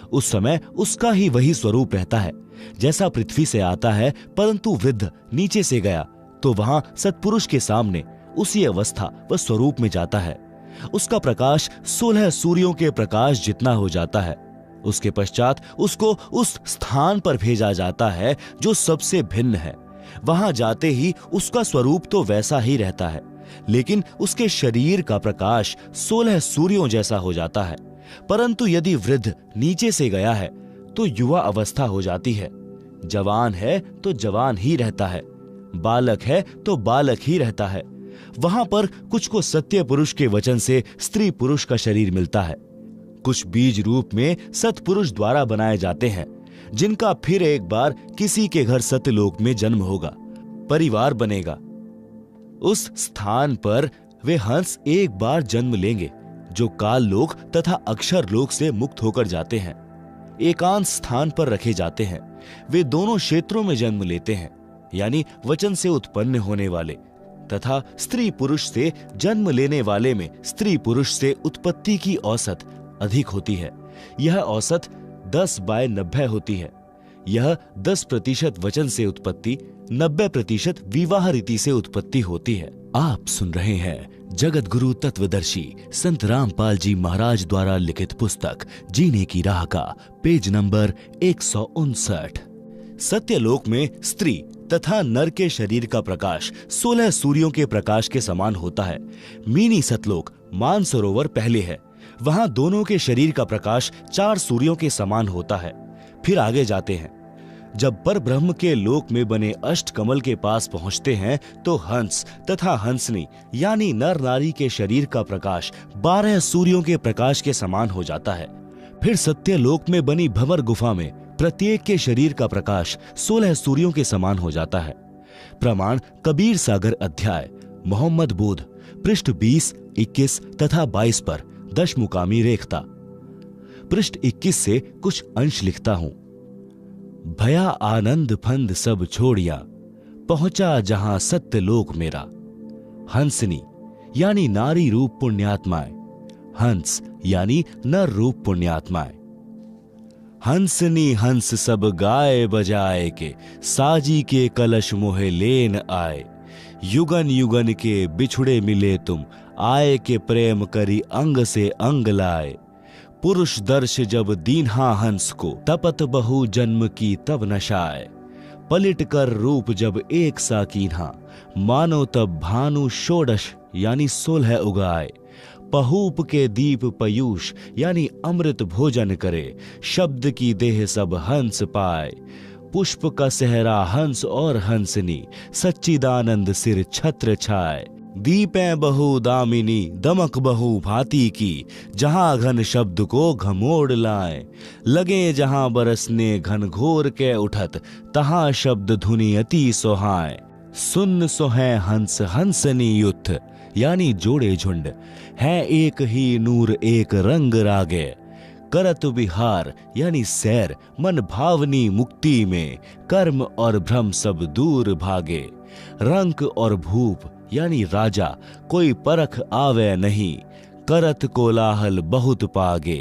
उस समय उसका ही वही स्वरूप रहता है जैसा पृथ्वी से आता है, परंतु वृद्ध नीचे से गया तो वहां सत्पुरुष के सामने उसी अवस्था व स्वरूप में जाता है। उसका प्रकाश 16 सूर्यों के प्रकाश जितना हो जाता है। उसके पश्चात उसको उस स्थान पर भेजा जाता है जो सबसे भिन्न है। वहां जाते ही उसका स्वरूप तो वैसा ही रहता है, लेकिन उसके शरीर का प्रकाश 16 सूर्यों जैसा हो जाता है। परंतु यदि वृद्ध नीचे से गया है तो युवा अवस्था हो जाती है। जवान है तो जवान ही रहता है, बालक है तो बालक ही रहता है। वहां पर कुछ को सत्य पुरुष के वचन से स्त्री पुरुष का शरीर मिलता है। कुछ बीज रूप में सत्पुरुष द्वारा बनाए जाते हैं, जिनका फिर एक बार किसी के घर सत्यलोक में जन्म होगा, परिवार बनेगा। उस स्थान पर वे हंस एक बार जन्म लेंगे जो काल लोक तथा अक्षर लोक से मुक्त होकर जाते हैं। एकांत स्थान पर रखे जाते हैं। वे दोनों क्षेत्रों में जन्म लेते हैं, यानी वचन से उत्पन्न होने वाले तथा स्त्री पुरुष से जन्म लेने वाले में स्त्री पुरुष से उत्पत्ति की औसत अधिक होती है। यह औसत 10/90 होती है। यह 10% वचन से उत्पत्ति, 90% विवाह रीति से उत्पत्ति होती है। आप सुन रहे हैं जगत गुरु तत्वदर्शी संत रामपाल जी महाराज द्वारा लिखित पुस्तक जीने की राह का पेज नंबर 159। सत्यलोक में स्त्री तथा नर के शरीर का प्रकाश 16 सूर्यों के प्रकाश के समान होता है। मीनी सतलोक मानसरोवर पहले है। वहां दोनों के शरीर का प्रकाश 4 सूर्यों के समान होता है। फिर आगे जाते हैं। जब पर ब्रह्म के लोक में बने अष्ट कमल के पास पहुंचते हैं तो हंस तथा हंसनी यानी नर नारी के शरीर का प्रकाश 12 सूर्यों के प्रकाश के समान हो जाता है। फिर सत्यलोक में बनी भंवर गुफा में प्रत्येक के शरीर का प्रकाश 16 सूर्यों के समान हो जाता है। प्रमाण कबीर सागर अध्याय मोहम्मद बोध पृष्ठ 20, 21 तथा 22 पर दशमुकामी रेखता। पृष्ठ 21 से कुछ अंश लिखता हूं। भया आनंद फंद सब छोड़िया, पहुंचा जहां सत्य लोक मेरा। हंसनी यानी नारी रूप पुण्यात्माएं, हंस यानी नर रूप पुण्यात्माएं। हंसनी हंस सब गाए बजाए के, साजी के कलश मोहे लेन आए। युगन युगन के बिछुड़े मिले तुम, आए के प्रेम करी अंग से अंग लाए। पुरुष दर्श जब दीन्हा हंस को, तपत बहु जन्म की तब नशाए। पलिट कर रूप जब एक सा कीन्हा, मानो तब भानु षोडश यानी 16 उगाए। पहूप के दीप पयूष यानी अमृत भोजन करे, शब्द की देह सब हंस पाए। पुष्प का सहरा हंस और हंसनी, सच्चिदानंद सिर छत्र छाए। दीपें बहु दामिनी दमक बहु भांति की, जहां घन शब्द को घमोड़ लाए। लगे जहां बरसने घन घोर के उठत, तहां शब्द धुनि अति सोहाय। सुन सोहै हंस हंसनी युथ, यानी जोड़े झुंड, है एक ही नूर एक रंग रागे। करत विहार यानी सैर, मन भावनी मुक्ति में, कर्म और भ्रम सब दूर भागे। रंक और भूप यानी राजा, कोई परख आवे नहीं, करत कोलाहल बहुत पागे।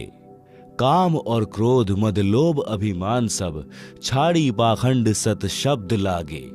काम और क्रोध मद लोभ अभिमान सब, छाड़ी पाखंड सत शब्द लागे।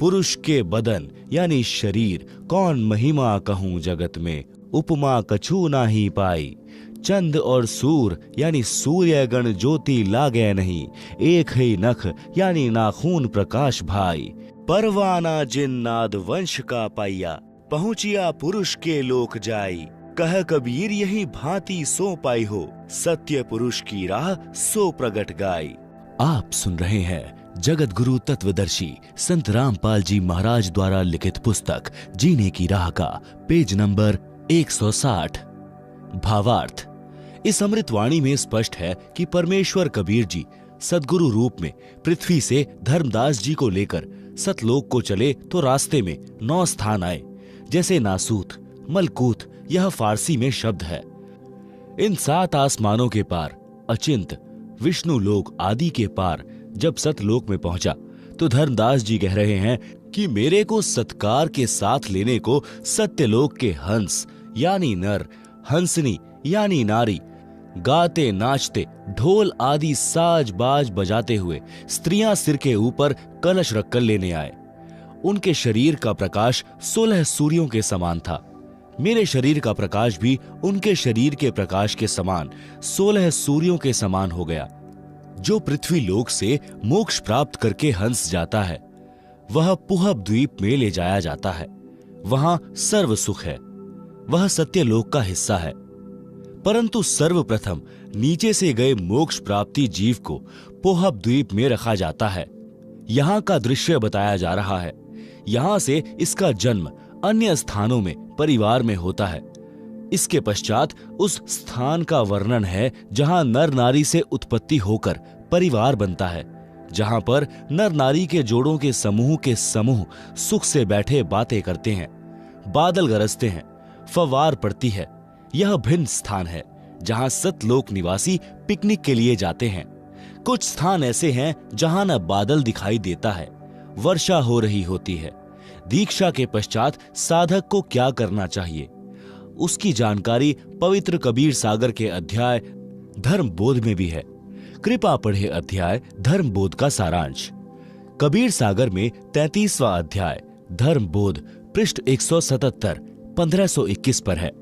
पुरुष के बदन यानी शरीर, कौन महिमा कहूं जगत में, उपमा कछु नाही पाई। चंद और सूर यानी सूर्य गण ज्योति लागे नहीं, एक ही नख यानी नाखून प्रकाश भाई। परवाना जिन नाद वंश का पाया, पहुंचिया पुरुष के लोक जाई। कह कबीर यही भांति सो पाई हो, सत्य पुरुष की राह सो प्रगट गाई। आप सुन रहे हैं जगत गुरु तत्वदर्शी संत रामपाल जी महाराज द्वारा लिखित पुस्तक जीने की राह का पेज नंबर 160। भावार्थ। इस अमृतवाणी में स्पष्ट है कि परमेश्वर कबीर जी सद्गुरु रूप में पृथ्वी से धर्मदास जी को लेकर सतलोक को चले तो रास्ते में 9 स्थान आए, जैसे नासूत, मलकूत, यह फारसी में शब्द है। इन 7 आसमानों के पार अचिंत विष्णु लोक आदि के पार जब सतलोक में पहुंचा तो धर्मदास जी कह रहे हैं कि मेरे को सत्कार के साथ लेने को सत्यलोक के हंस यानी नर, हंसनी यानी नारी, गाते नाचते ढोल आदि साज बाज बजाते हुए स्त्रियां सिर के ऊपर कलश रखकर लेने आए। उनके शरीर का प्रकाश 16 सूर्यों के समान था। मेरे शरीर का प्रकाश भी उनके शरीर के प्रकाश के समान 16 सूर्यों के समान हो गया। जो पृथ्वी लोक से मोक्ष प्राप्त करके हंस जाता है, वह पुहब द्वीप में ले जाया जाता है। वहां सर्व सुख है, वह सत्यलोक का हिस्सा है। परंतु सर्वप्रथम नीचे से गए मोक्ष प्राप्ति जीव को पोहब द्वीप में रखा जाता है। यहाँ का दृश्य बताया जा रहा है। यहाँ से इसका जन्म अन्य स्थानों में परिवार में होता है। इसके पश्चात उस स्थान का वर्णन है जहाँ नर नारी से उत्पत्ति होकर परिवार बनता है, जहाँ पर नर नारी के जोड़ों के समूह सुख से बैठे बातें करते हैं, बादल गरजते हैं, फव्वार पड़ती है। यह भिन्न स्थान है जहां सतलोक निवासी पिकनिक के लिए जाते हैं। कुछ स्थान ऐसे हैं जहां न बादल दिखाई देता है, वर्षा हो रही होती है। दीक्षा के पश्चात साधक को क्या करना चाहिए, उसकी जानकारी पवित्र कबीर सागर के अध्याय धर्म बोध में भी है। कृपा पढ़े अध्याय धर्म बोध का सारांश। कबीर सागर में 33वां अध्याय धर्म बोध पृष्ठ 177 1521 पर है।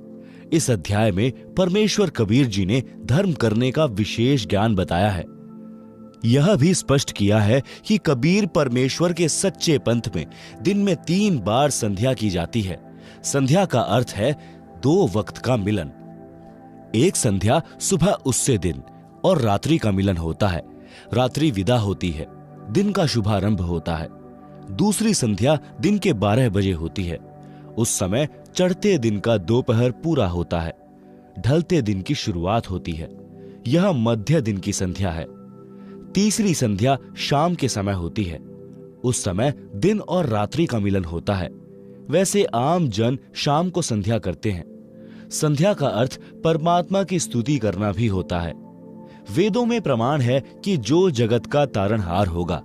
इस अध्याय में परमेश्वर कबीर जी ने धर्म करने का विशेष ज्ञान बताया है। यह भी स्पष्ट किया है कि कबीर परमेश्वर के सच्चे पंथ में दिन में 3 बार संध्या की जाती है। संध्या का अर्थ है 2 वक्त का मिलन। एक संध्या सुबह उससे दिन और रात्रि का मिलन होता है। रात्रि विदा होती है, दिन का शुभारंभ होता है। दूसरी संध्या दिन के 12 बजे होती है। उस समय चढ़ते दिन का दोपहर पूरा होता है, ढलते दिन की शुरुआत होती है। यह मध्य दिन की संध्या है। तीसरी संध्या शाम के समय होती है। उस समय दिन और रात्रि का मिलन होता है। वैसे आम जन शाम को संध्या करते हैं। संध्या का अर्थ परमात्मा की स्तुति करना भी होता है। वेदों में प्रमाण है कि जो जगत का तारणहार होगा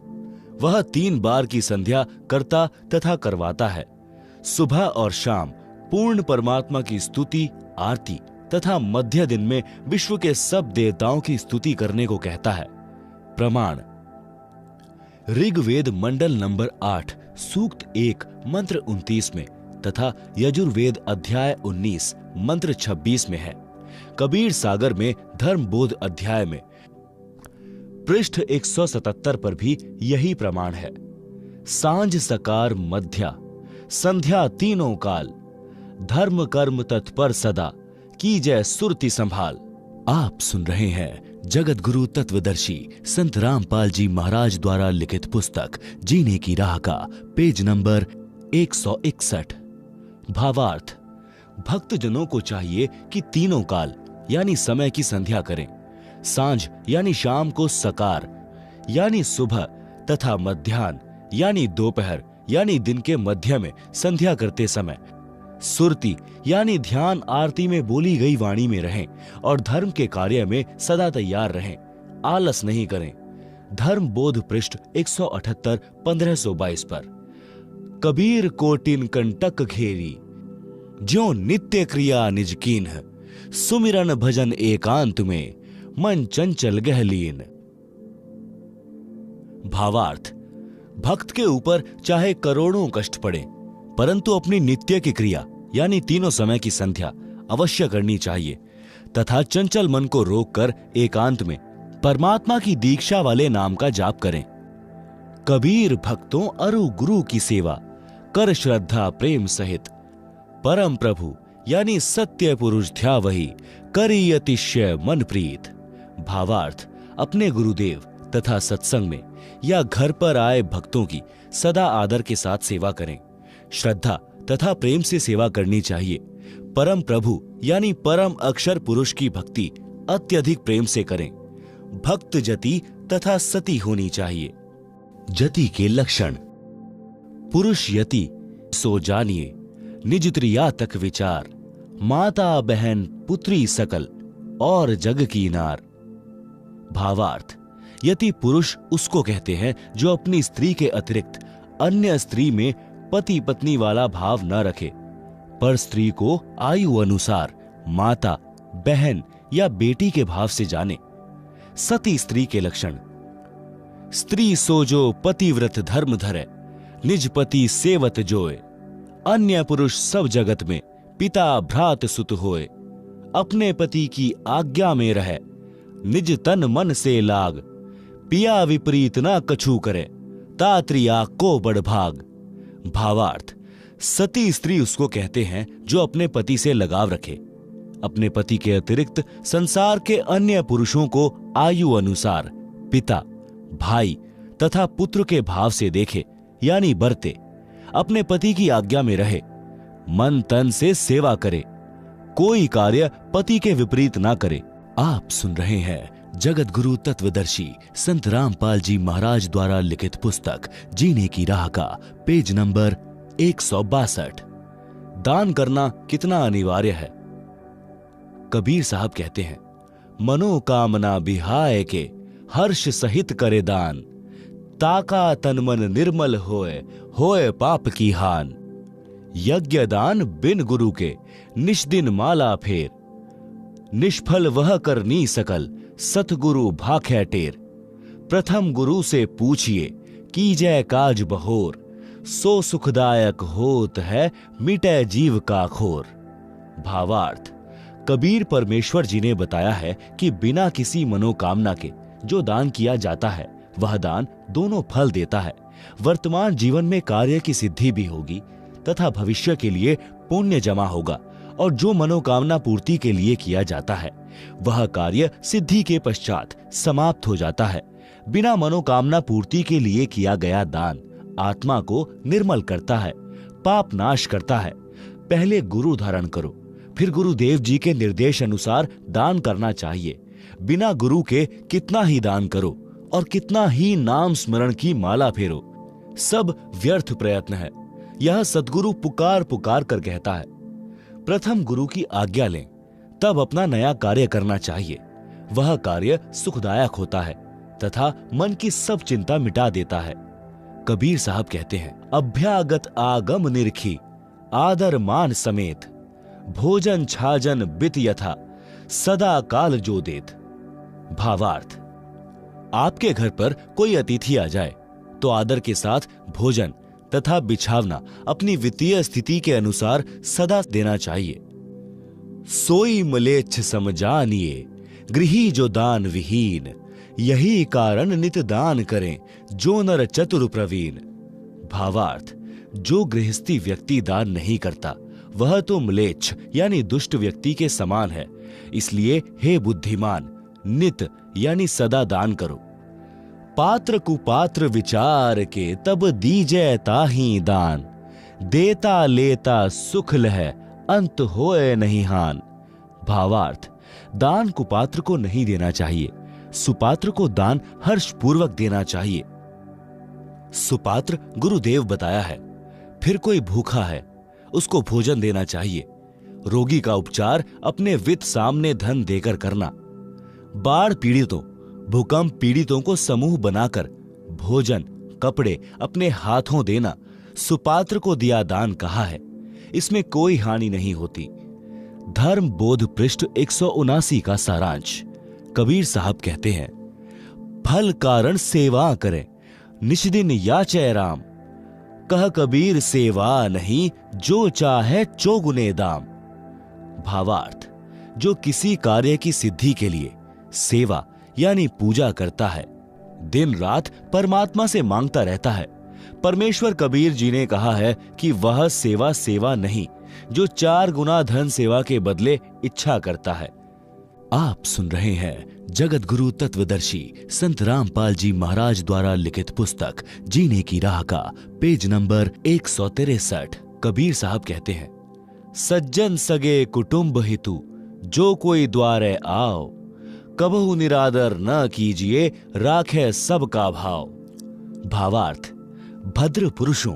वह 3 बार की संध्या करता तथा करवाता है। सुबह और शाम पूर्ण परमात्मा की स्तुति, आरती तथा मध्य दिन में विश्व के सब देवताओं की स्तुति करने को कहता है। प्रमाण ऋग्वेद मंडल नंबर 8 सूक्त 1 मंत्र 29 में तथा यजुर्वेद अध्याय 19 मंत्र 26 में है। कबीर सागर में धर्म बोध अध्याय में पृष्ठ 177 पर भी यही प्रमाण है। सांझ सकार मध्या संध्या तीनों काल, धर्म कर्म तत्पर सदा, की जय सुरति संभाल। आप सुन रहे हैं जगत गुरु तत्वदर्शी संत रामपाल जी महाराज द्वारा लिखित पुस्तक जीने की राह का पेज नंबर 161। भावार्थ, भक्तजनों को चाहिए कि तीनों काल यानी समय की संध्या करें। सांझ यानी शाम को सकार यानी सुबह तथा मध्याह्न यानी दोपहर यानी दिन के मध्य में संध्या करते समय सुरती यानी ध्यान आरती में बोली गई वाणी में रहें और धर्म के कार्य में सदा तैयार रहें, आलस नहीं करें। धर्म बोध पृष्ठ 178 1522 पर। कबीर कोटिन कंटक घेरी, ज्यों नित्य क्रिया निज कीन्ह, सुमिरन भजन एकांत में, मन चंचल गहलीन। भावार्थ, भक्त के ऊपर चाहे करोड़ों कष्ट पड़े, परंतु अपनी नित्य की क्रिया यानी तीनों समय की संध्या अवश्य करनी चाहिए तथा चंचल मन को रोककर एकांत में परमात्मा की दीक्षा वाले नाम का जाप करें। कबीर भक्तों अरु गुरु की सेवा कर श्रद्धा प्रेम सहित, परम प्रभु यानी सत्य पुरुष ध्या वही, करी अतिशय मन प्रीत। भावार्थ, अपने गुरुदेव तथा सत्संग में या घर पर आए भक्तों की सदा आदर के साथ सेवा करें। श्रद्धा तथा प्रेम से सेवा करनी चाहिए। परम प्रभु यानी परम अक्षर पुरुष की भक्ति अत्यधिक प्रेम से करें। भक्त जति तथा सती होनी चाहिए। जति के लक्षण, पुरुष यति सो जानिए, निज त्रिया तक विचार, माता बहन पुत्री सकल और जग की नार। भावार्थ, यति पुरुष उसको कहते हैं जो अपनी स्त्री के अतिरिक्त अन्य स्त्री में पति पत्नी वाला भाव न रखे, पर स्त्री को आयु अनुसार माता, बहन या बेटी के भाव से जाने। सती स्त्री के लक्षण, स्त्री सो जो पतिव्रत धर्म धरे, निज पति सेवत जोए, अन्य पुरुष सब जगत में पिता भ्रात सुत होए, अपने पति की आज्ञा में रहे, निज तन मन से लाग, पिया विपरीत ना कछु करे, तात्रिया को बड़ भाग। भावार्थ, सती स्त्री उसको कहते हैं जो अपने पति से लगाव रखे, अपने पति के अतिरिक्त संसार के अन्य पुरुषों को आयु अनुसार पिता, भाई तथा पुत्र के भाव से देखे यानी बरते, अपने पति की आज्ञा में रहे, मन तन से सेवा करे, कोई कार्य पति के विपरीत ना करे। आप सुन रहे हैं जगत गुरु तत्वदर्शी संत रामपाल जी महाराज द्वारा लिखित पुस्तक जीने की राह का पेज नंबर 162। दान करना कितना अनिवार्य है। कबीर साहब कहते हैं, मनोकामना बिहाय के हर्ष सहित करे दान, ताका तन मन निर्मल होए पाप की हान। यज्ञ दान बिन गुरु के निष्दिन माला फेर, निष्फल वह करनी सकल सतगुरु भाख्या टेर। प्रथम गुरु से पूछिए कीजय काज बहोर, सो सुखदायक होत है मिटे जीव का खोर। भावार्थ, कबीर परमेश्वर जी ने बताया है कि बिना किसी मनोकामना के जो दान किया जाता है वह दान दोनों फल देता है। वर्तमान जीवन में कार्य की सिद्धि भी होगी तथा भविष्य के लिए पुण्य जमा होगा, और जो मनोकामना पूर्ति के लिए किया जाता है वह कार्य सिद्धि के पश्चात समाप्त हो जाता है। बिना मनोकामना पूर्ति के लिए किया गया दान आत्मा को निर्मल करता है, पाप नाश करता है। पहले गुरु धारण करो, फिर गुरुदेव जी के निर्देश अनुसार दान करना चाहिए। बिना गुरु के कितना ही दान करो और कितना ही नाम स्मरण की माला फेरो, सब व्यर्थ प्रयत्न है। यह सद्गुरु पुकार पुकार कर कहता है। प्रथम गुरु की आज्ञा लें, तब अपना नया कार्य करना चाहिए। वह कार्य सुखदायक होता है तथा मन की सब चिंता मिटा देता है। कबीर साहब कहते हैं, अभ्यागत आगम निरखी, आदर मान समेत, भोजन छाजन बित यथा, सदा काल जो देत। भावार्थ, आपके घर पर कोई अतिथि आ जाए तो आदर के साथ भोजन तथा बिछावना अपनी वित्तीय स्थिति के अनुसार सदा देना चाहिए। सोई मलेच्छ समझानिए, गृही जो दान विहीन, यही कारण नित दान करें जो नर चतुर प्रवीण। भावार्थ, जो गृहस्थी व्यक्ति दान नहीं करता वह तो म्लेच्छ यानी दुष्ट व्यक्ति के समान है। इसलिए हे बुद्धिमान, नित यानी सदा दान करो। पात्र कुपात्र विचार के तब दीजै ताहि दान, देता लेता सुख लह अंत होए नहीं हान। भावार्थ, दान कुपात्र को नहीं देना चाहिए, सुपात्र को दान हर्ष पूर्वक देना चाहिए। सुपात्र गुरुदेव बताया है। फिर कोई भूखा है, उसको भोजन देना चाहिए। रोगी का उपचार अपने वित्त सामने धन देकर करना। बाढ़ पीड़ितों, भूकंप पीड़ितों को समूह बनाकर भोजन, कपड़े अपने हाथों देना सुपात्र को दिया दान कहा है। इसमें कोई हानि नहीं होती। धर्म बोध पृष्ठ 179 का सारांश। कबीर साहब कहते हैं, फल कारण सेवा करें, निष्दिन याचै राम। कह कबीर सेवा नहीं, जो चाहे चौगुने दाम। भावार्थ, जो किसी कार्य की सिद्धि के लिए सेवा यानी पूजा करता है, दिन रात परमात्मा से मांगता रहता है। परमेश्वर कबीर जी ने कहा है कि वह सेवा सेवा नहीं, जो 4 गुना धन सेवा के बदले इच्छा करता है। आप सुन रहे हैं जगत गुरु तत्वदर्शी संत रामपाल जी महाराज द्वारा लिखित पुस्तक जीने की राह का पेज नंबर 163। कबीर साहब कहते हैं, सज्जन सगे कुटुंब हितु जो कोई द्वारे आओ, कबहु निरादर न कीजिए राखे सबका भाव। भावार्थ, भद्र पुरुषों,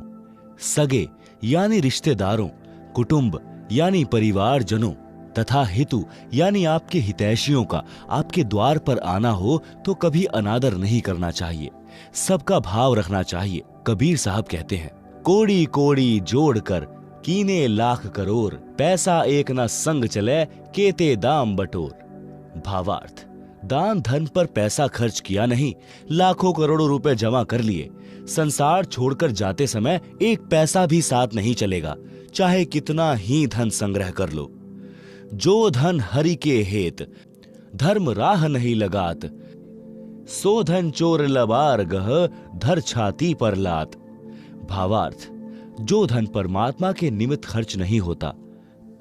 सगे यानी रिश्तेदारों, कुटुंब यानी परिवारजनों तथा हितु यानी आपके हितैषियों का आपके द्वार पर आना हो तो कभी अनादर नहीं करना चाहिए, सबका भाव रखना चाहिए। कबीर साहब कहते हैं, कोड़ी कोड़ी जोड़कर कीने लाख करोड़, पैसा एक न संग चले केते दाम बटोर। भावार्थ, दान धन पर पैसा खर्च किया नहीं, लाखों करोड़ों रुपए जमा कर लिए, संसार छोड़कर जाते समय एक पैसा भी साथ नहीं चलेगा, चाहे कितना ही धन संग्रह कर लो। जो धन हरि के हेत धर्म राह नहीं लगात, सो धन चोर लबार गह धर छाती पर लात। भावार्थ, जो धन परमात्मा के निमित्त खर्च नहीं होता,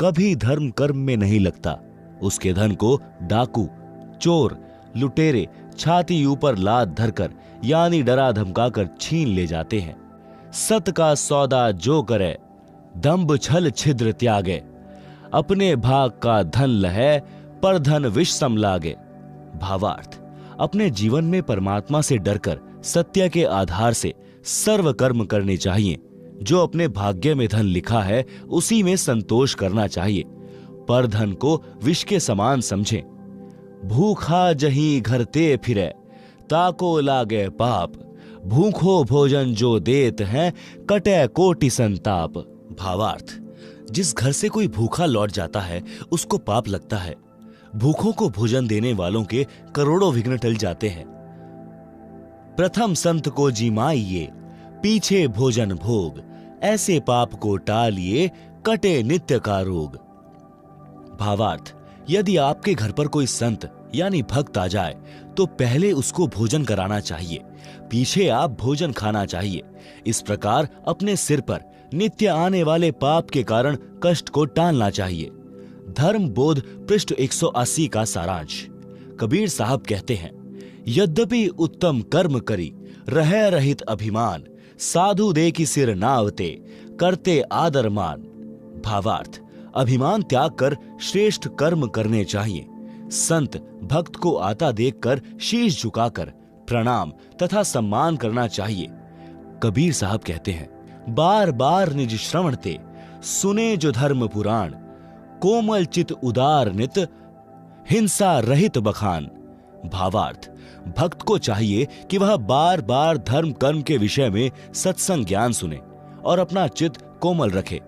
कभी धर्म कर्म में नहीं लगता, उसके धन को डाकू, चोर, लुटेरे छाती ऊपर लात धरकर यानी डरा धमकाकर छीन ले जाते हैं। सत का सौदा जो करे, दंभ छल छिद्र त्यागे, अपने भाग का धन लहे पर धन विष सम लागे। भावार्थ, अपने जीवन में परमात्मा से डरकर सत्य के आधार से सर्व कर्म करने चाहिए। जो अपने भाग्य में धन लिखा है उसी में संतोष करना चाहिए, पर धन को विष के समान समझें। भूखा जहीं घर ते फिरे, ताको लागे पाप, भूखो भोजन जो देत हैं, कटे कोटि संताप। भावार्थ, जिस घर से कोई भूखा लौट जाता है उसको पाप लगता है। भूखों को भोजन देने वालों के करोड़ों विघ्न टल जाते हैं। प्रथम संत को जिमाइए, पीछे भोजन भोग, ऐसे पाप को टालिए, कटे नित्य का रोग। भावार्थ, यदि आपके घर पर कोई संत यानी भक्त आ जाए तो पहले उसको भोजन कराना चाहिए, पीछे आप भोजन खाना चाहिए। इस प्रकार अपने सिर पर नित्य आने वाले पाप के कारण कष्ट को टालना चाहिए। धर्म बोध पृष्ठ 180 का सारांश। कबीर साहब कहते हैं, यद्यपि उत्तम कर्म करी रह रहित अभिमान, साधु दे की सिर नावते करते आदर मान। भावार्थ, अभिमान त्याग कर श्रेष्ठ कर्म करने चाहिए। संत भक्त को आता देखकर शीश झुकाकर प्रणाम तथा सम्मान करना चाहिए। कबीर साहब कहते हैं, बार बार निज श्रवण ते सुने जो धर्म पुराण, कोमल चित उदार नित हिंसा रहित बखान। भावार्थ, भक्त को चाहिए कि वह बार बार धर्म कर्म के विषय में सत्संग ज्ञान सुने और अपना चित्त कोमल रखे।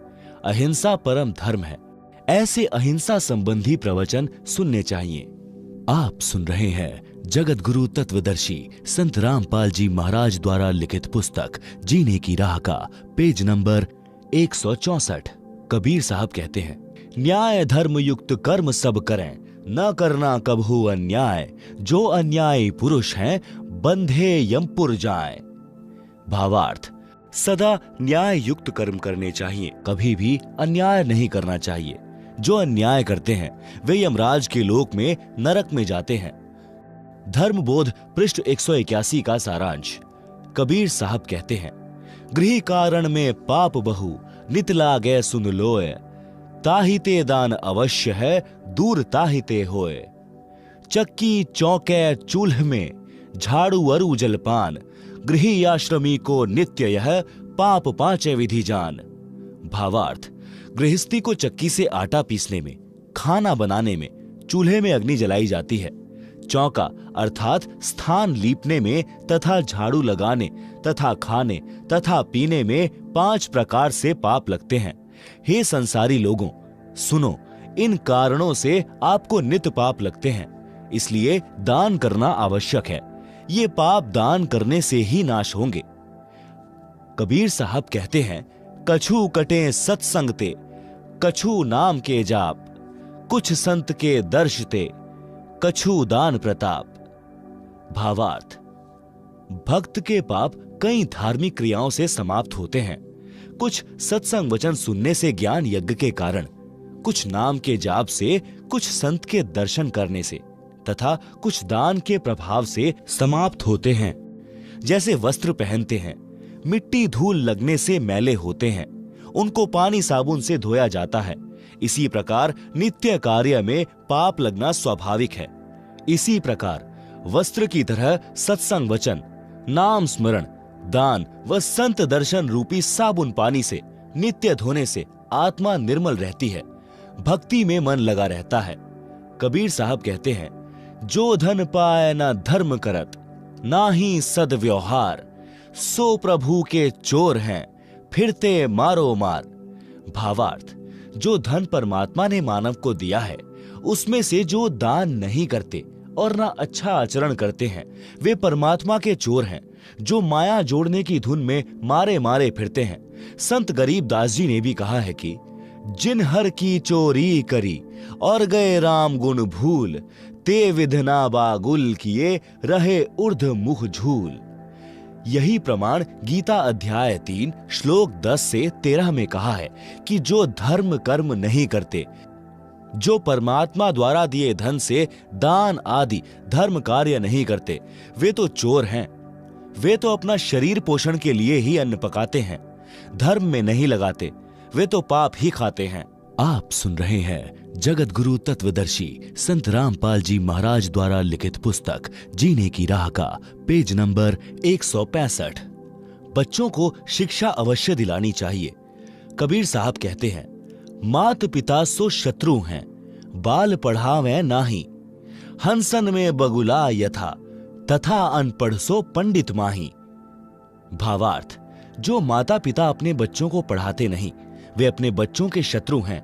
अहिंसा परम धर्म है, ऐसे अहिंसा संबंधी प्रवचन सुनने चाहिए। आप सुन रहे हैं जगत गुरु तत्वदर्शी संत रामपाल जी महाराज द्वारा लिखित पुस्तक जीने की राह का पेज नंबर 164। कबीर साहब कहते हैं, न्याय धर्म युक्त कर्म सब करें, न करना कभू अन्याय, जो अन्यायी पुरुष हैं बंधे यमपुर जाएं। भावार्थ, सदा न्याय युक्त कर्म करने चाहिए, कभी भी अन्याय नहीं करना चाहिए। जो अन्याय करते हैं वे यमराज के लोक में नरक में जाते हैं। धर्म बोध पृष्ठ 181 का सारांश। कबीर साहब कहते हैं, गृह कारण में पाप बहु, नित लागे सुन लोए, ताहिते दान अवश्य है, दूर ताहिते होए। चक्की चौके चूल्ह में, झाड़ू अरु जलपान, गृही आश्रमी को नित्य यह, पाप पांचे विधि जान। भावार्थ, गृहस्थी को चक्की से आटा पीसने में, खाना बनाने में, चूल्हे में अग्नि जलाई जाती है। चौका अर्थात स्थान लीपने में तथा झाड़ू लगाने तथा खाने तथा पीने में 5 प्रकार से पाप लगते हैं। हे संसारी लोगों, सुनो, इन कारणों से आपको नित्य पाप लगते हैं, इसलिए दान करना आवश्यक है। ये पाप दान करने से ही नाश होंगे। कबीर साहब कहते हैं, कछु कटे सत्संगते, कछु नाम के जाप, कुछ संत के दर्शते, कछु दान प्रताप। भावार्थ, भक्त के पाप कई धार्मिक क्रियाओं से समाप्त होते हैं। कुछ सत्संग वचन सुनने से, ज्ञान यज्ञ के कारण, कुछ नाम के जाप से, कुछ संत के दर्शन करने से तथा कुछ दान के प्रभाव से समाप्त होते हैं। जैसे वस्त्र पहनते हैं, मिट्टी धूल लगने से मैले होते हैं, उनको पानी साबुन से धोया जाता है। इसी प्रकार नित्य कार्य में पाप लगना स्वाभाविक है। इसी प्रकार वस्त्र की तरह सत्संग वचन, नाम स्मरण, दान व संत दर्शन रूपी साबुन पानी से नित्य धोने से आत्मा निर्मल रहती है, भक्ति में मन लगा रहता है। कबीर साहब कहते हैं, जो धन पाए न धर्म करत, ना ही सद्व्यवहार, सो प्रभु के चोर हैं, फिरते मारो मार। भावार्थ, जो धन परमात्मा ने मानव को दिया है, उसमें से जो दान नहीं करते और ना अच्छा आचरण करते हैं, वे परमात्मा के चोर हैं, जो माया जोड़ने की धुन में मारे मारे फिरते हैं। संत गरीबदास जी ने भी कहा है कि जिन हर की चोरी करी और गए राम गुण भूल, ते विधना बागुल किए रहे ऊर्ध्व मुख झूल। यही प्रमाण गीता अध्याय 3 श्लोक 10 से 13 में कहा है कि जो धर्म कर्म नहीं करते, जो परमात्मा द्वारा दिए धन से दान आदि धर्म कार्य नहीं करते, वे तो चोर हैं। वे तो अपना शरीर पोषण के लिए ही अन्न पकाते हैं, धर्म में नहीं लगाते, वे तो पाप ही खाते हैं। आप सुन रहे हैं जगत गुरु तत्वदर्शी संत रामपाल जी महाराज द्वारा लिखित पुस्तक जीने की राह का पेज नंबर 165। बच्चों को शिक्षा अवश्य दिलानी चाहिए। कबीर साहब कहते हैं, मात पिता सो शत्रु हैं, बाल पढ़ावे नाही, हंसन में बगुला यथा, तथा अनपढ़ सो पंडित माही। भावार्थ, जो माता पिता अपने बच्चों को पढ़ाते नहीं, वे अपने बच्चों के शत्रु हैं।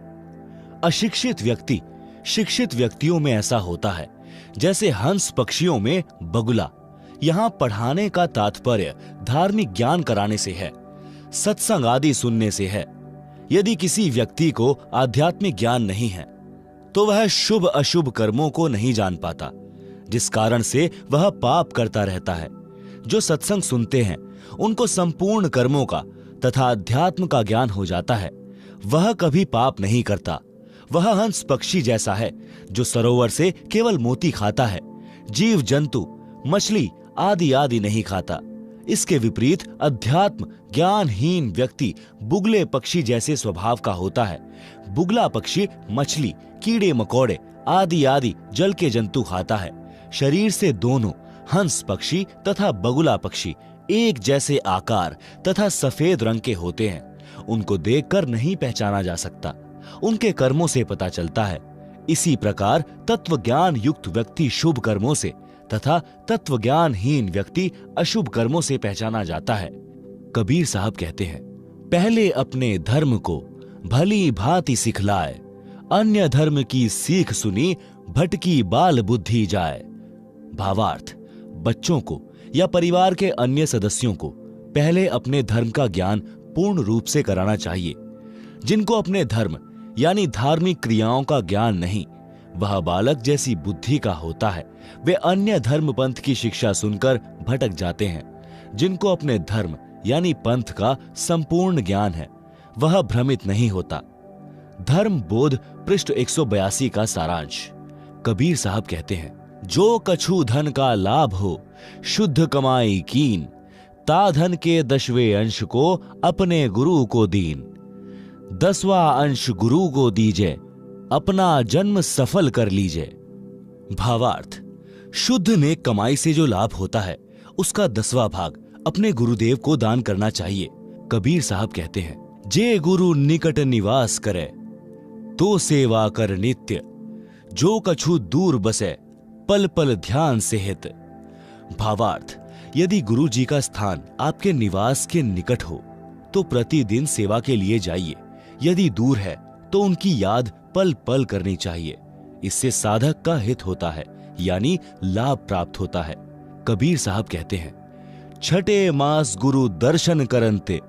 अशिक्षित व्यक्ति शिक्षित व्यक्तियों में ऐसा होता है जैसे हंस पक्षियों में बगुला। यहां पढ़ाने का तात्पर्य धार्मिक ज्ञान कराने से है, सत्संग आदि सुनने से है। यदि किसी व्यक्ति को आध्यात्मिक ज्ञान नहीं है तो वह शुभ अशुभ कर्मों को नहीं जान पाता, जिस कारण से वह पाप करता रहता है। जो सत्संग सुनते हैं उनको संपूर्ण कर्मों का तथा अध्यात्म का ज्ञान हो जाता है। वह कभी पाप नहीं करता। वह हंस पक्षी जैसा है जो सरोवर से केवल मोती खाता है, जीव जंतु मछली आदि आदि नहीं खाता। इसके विपरीत अध्यात्म ज्ञानहीन व्यक्ति बुगले पक्षी जैसे स्वभाव का होता है। बुगला पक्षी मछली कीड़े मकोड़े आदि आदि जल के जंतु खाता है। शरीर से दोनों हंस पक्षी तथा बगुला पक्षी एक जैसे आकार तथा सफेद रंग के होते हैं। उनको देखकर नहीं पहचाना जा सकता, उनके कर्मों से पता चलता है। इसी प्रकार तत्व ज्ञान युक्त व्यक्ति शुभ कर्मों से तथा तत्व ज्ञानहीन व्यक्ति अशुभ कर्मों से पहचाना जाता है। कबीर साहब कहते हैं, पहले अपने धर्म को भली भांति सिखलाए, अन्य धर्म की सीख सुनी भटकी बाल बुद्धि जाए। भावार्थ, बच्चों को या परिवार के अन्य सदस्यों को पहले अपने धर्म का ज्ञान पूर्ण रूप से कराना चाहिए। जिनको अपने धर्म यानी धार्मिक क्रियाओं का ज्ञान नहीं, वह बालक जैसी बुद्धि का होता है। वे अन्य धर्म पंथ की शिक्षा सुनकर भटक जाते हैं। जिनको अपने धर्म यानी पंथ का संपूर्ण ज्ञान है, वह भ्रमित नहीं होता। धर्म बोध पृष्ठ 182 का सारांश। कबीर साहब कहते हैं, जो कछु धन का लाभ हो शुद्ध कमाई कीन, ता धन के 10वें अंश को अपने गुरु को दीन। 10वां अंश गुरु को दीजिए, अपना जन्म सफल कर लीजिए। भावार्थ, शुद्ध नेक कमाई से जो लाभ होता है उसका 10वां भाग अपने गुरुदेव को दान करना चाहिए। कबीर साहब कहते हैं, जे गुरु निकट निवास करे तो सेवा कर नित्य, जो कछु दूर बसे पल पल ध्यान से हित। भावार्थ, यदि गुरु जी का स्थान आपके निवास के निकट हो तो प्रतिदिन सेवा के लिए जाइए। यदि दूर है तो उनकी याद पल पल करनी चाहिए। इससे साधक का हित होता है, यानी लाभ प्राप्त होता है। कबीर साहब कहते हैं, छठे मास गुरु दर्शन करंते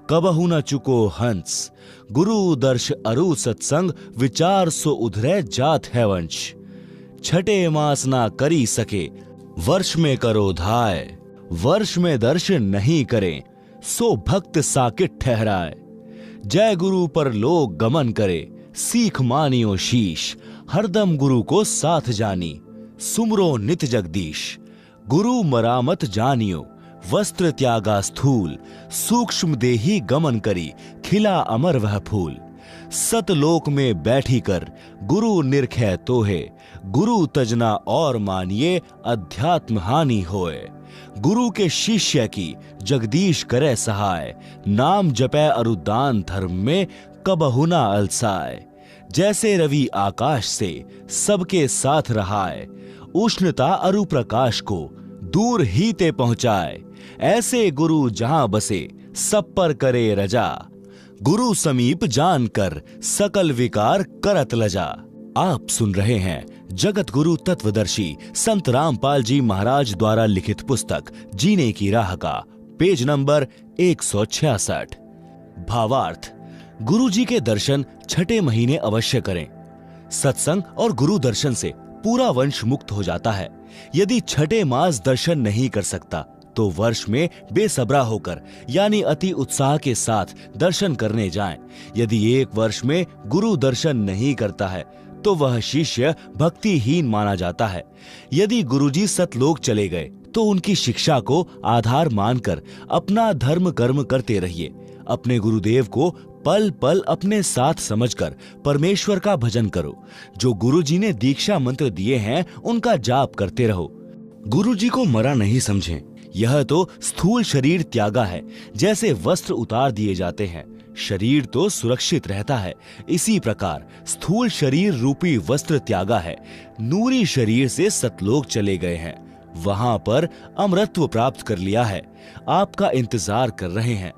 कबहु न चुको हंस, गुरु दर्श अरु सत्संग विचार सो उधरे जात है वंश। छठे मास ना करी सके वर्ष में करो धाय, वर्ष में दर्शन नहीं करें सो भक्त साकिट ठहराए। जय गुरु पर लोग गमन करे सीख मानियो शीश, हरदम गुरु को साथ जानी सुमरो नित जगदीश। गुरु मरामत जानियो वस्त्र त्यागा स्थूल, सूक्ष्म देही गमन करी खिला अमर वह फूल। सतलोक में बैठी कर गुरु निरखै तोहे, गुरु तजना और मानिए अध्यात्म हानि होए। गुरु के शिष्य की जगदीश करे सहाय, नाम जपै अरुदान धर्म में कबहु ना अलसाए। जैसे रवि आकाश से सबके साथ रहाए, उष्णता अरु प्रकाश को दूर ही ते पहुंचाए। ऐसे गुरु जहां बसे सब पर करे रजा, गुरु समीप जानकर सकल विकार करत लजा। आप सुन रहे हैं जगत गुरु तत्वदर्शी संत रामपाल जी महाराज द्वारा लिखित पुस्तक जीने की राह का पेज नंबर 166। भावार्थ, गुरु जी के दर्शन छठे महीने अवश्य करें। सत्संग और गुरु दर्शन से पूरा वंश मुक्त हो जाता है। यदि छठे मास दर्शन नहीं कर सकता तो वर्ष में बेसब्रा होकर यानी अति उत्साह के साथ दर्शन करने जाएं। यदि एक वर्ष में गुरु दर्शन नहीं करता है तो वह शिष्य भक्तिहीन माना जाता है। यदि गुरुजी सतलोक चले गए तो उनकी शिक्षा को आधार मानकर अपना धर्म कर्म करते रहिए। अपने गुरुदेव को पल पल अपने साथ समझकर परमेश्वर का भजन करो। जो गुरुजी ने दीक्षा मंत्र दिए हैं उनका जाप करते रहो। गुरुजी को मरा नहीं समझें। यह तो स्थूल शरीर त्यागा है। जैसे वस्त्र उतार दिए जाते हैं, शरीर तो सुरक्षित रहता है, इसी प्रकार स्थूल शरीर रूपी वस्त्र त्यागा है। नूरी शरीर से सतलोक चले गए हैं, वहां पर अमरत्व प्राप्त कर लिया है। आपका इंतजार कर रहे हैं।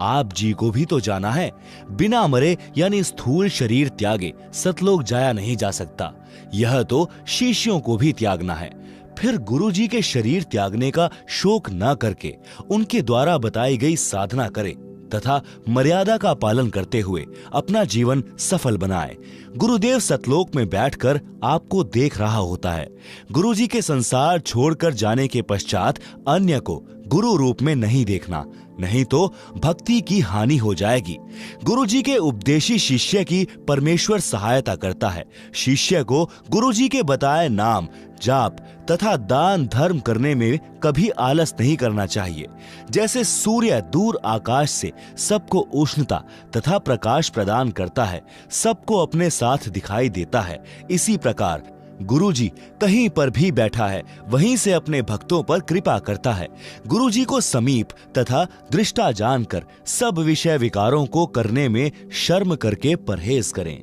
आप जी को भी तो जाना है। बिना मरे यानी स्थूल शरीर त्यागे सतलोक जाया नहीं जा सकता। यह तो शिष्यों को भी त्यागना है। फिर गुरु जी के शरीर त्यागने का शोक न करके उनके द्वारा बताई गई साधना करें तथा मर्यादा का पालन करते हुए अपना जीवन सफल बनाए। गुरुदेव सतलोक में बैठकर आपको देख रहा होता है। गुरु जी के संसार छोड़कर जाने के पश्चात अन्य को गुरु रूप में नहीं देखना, नहीं तो भक्ति की हानि हो जाएगी। गुरु जी के उपदेशी शिष्य की परमेश्वर सहायता करता है। शिष्य को गुरु जी के बताए नाम जाप तथा दान धर्म करने में कभी आलस नहीं करना चाहिए। जैसे सूर्य दूर आकाश से सबको उष्णता तथा प्रकाश प्रदान करता है, सबको अपने साथ दिखाई देता है, इसी प्रकार गुरु जी कहीं पर भी बैठा है वहीं से अपने भक्तों पर कृपा करता है। गुरु जी को समीप तथा दृष्टा जानकर सब विषय विकारों को करने में शर्म करके परहेज करें।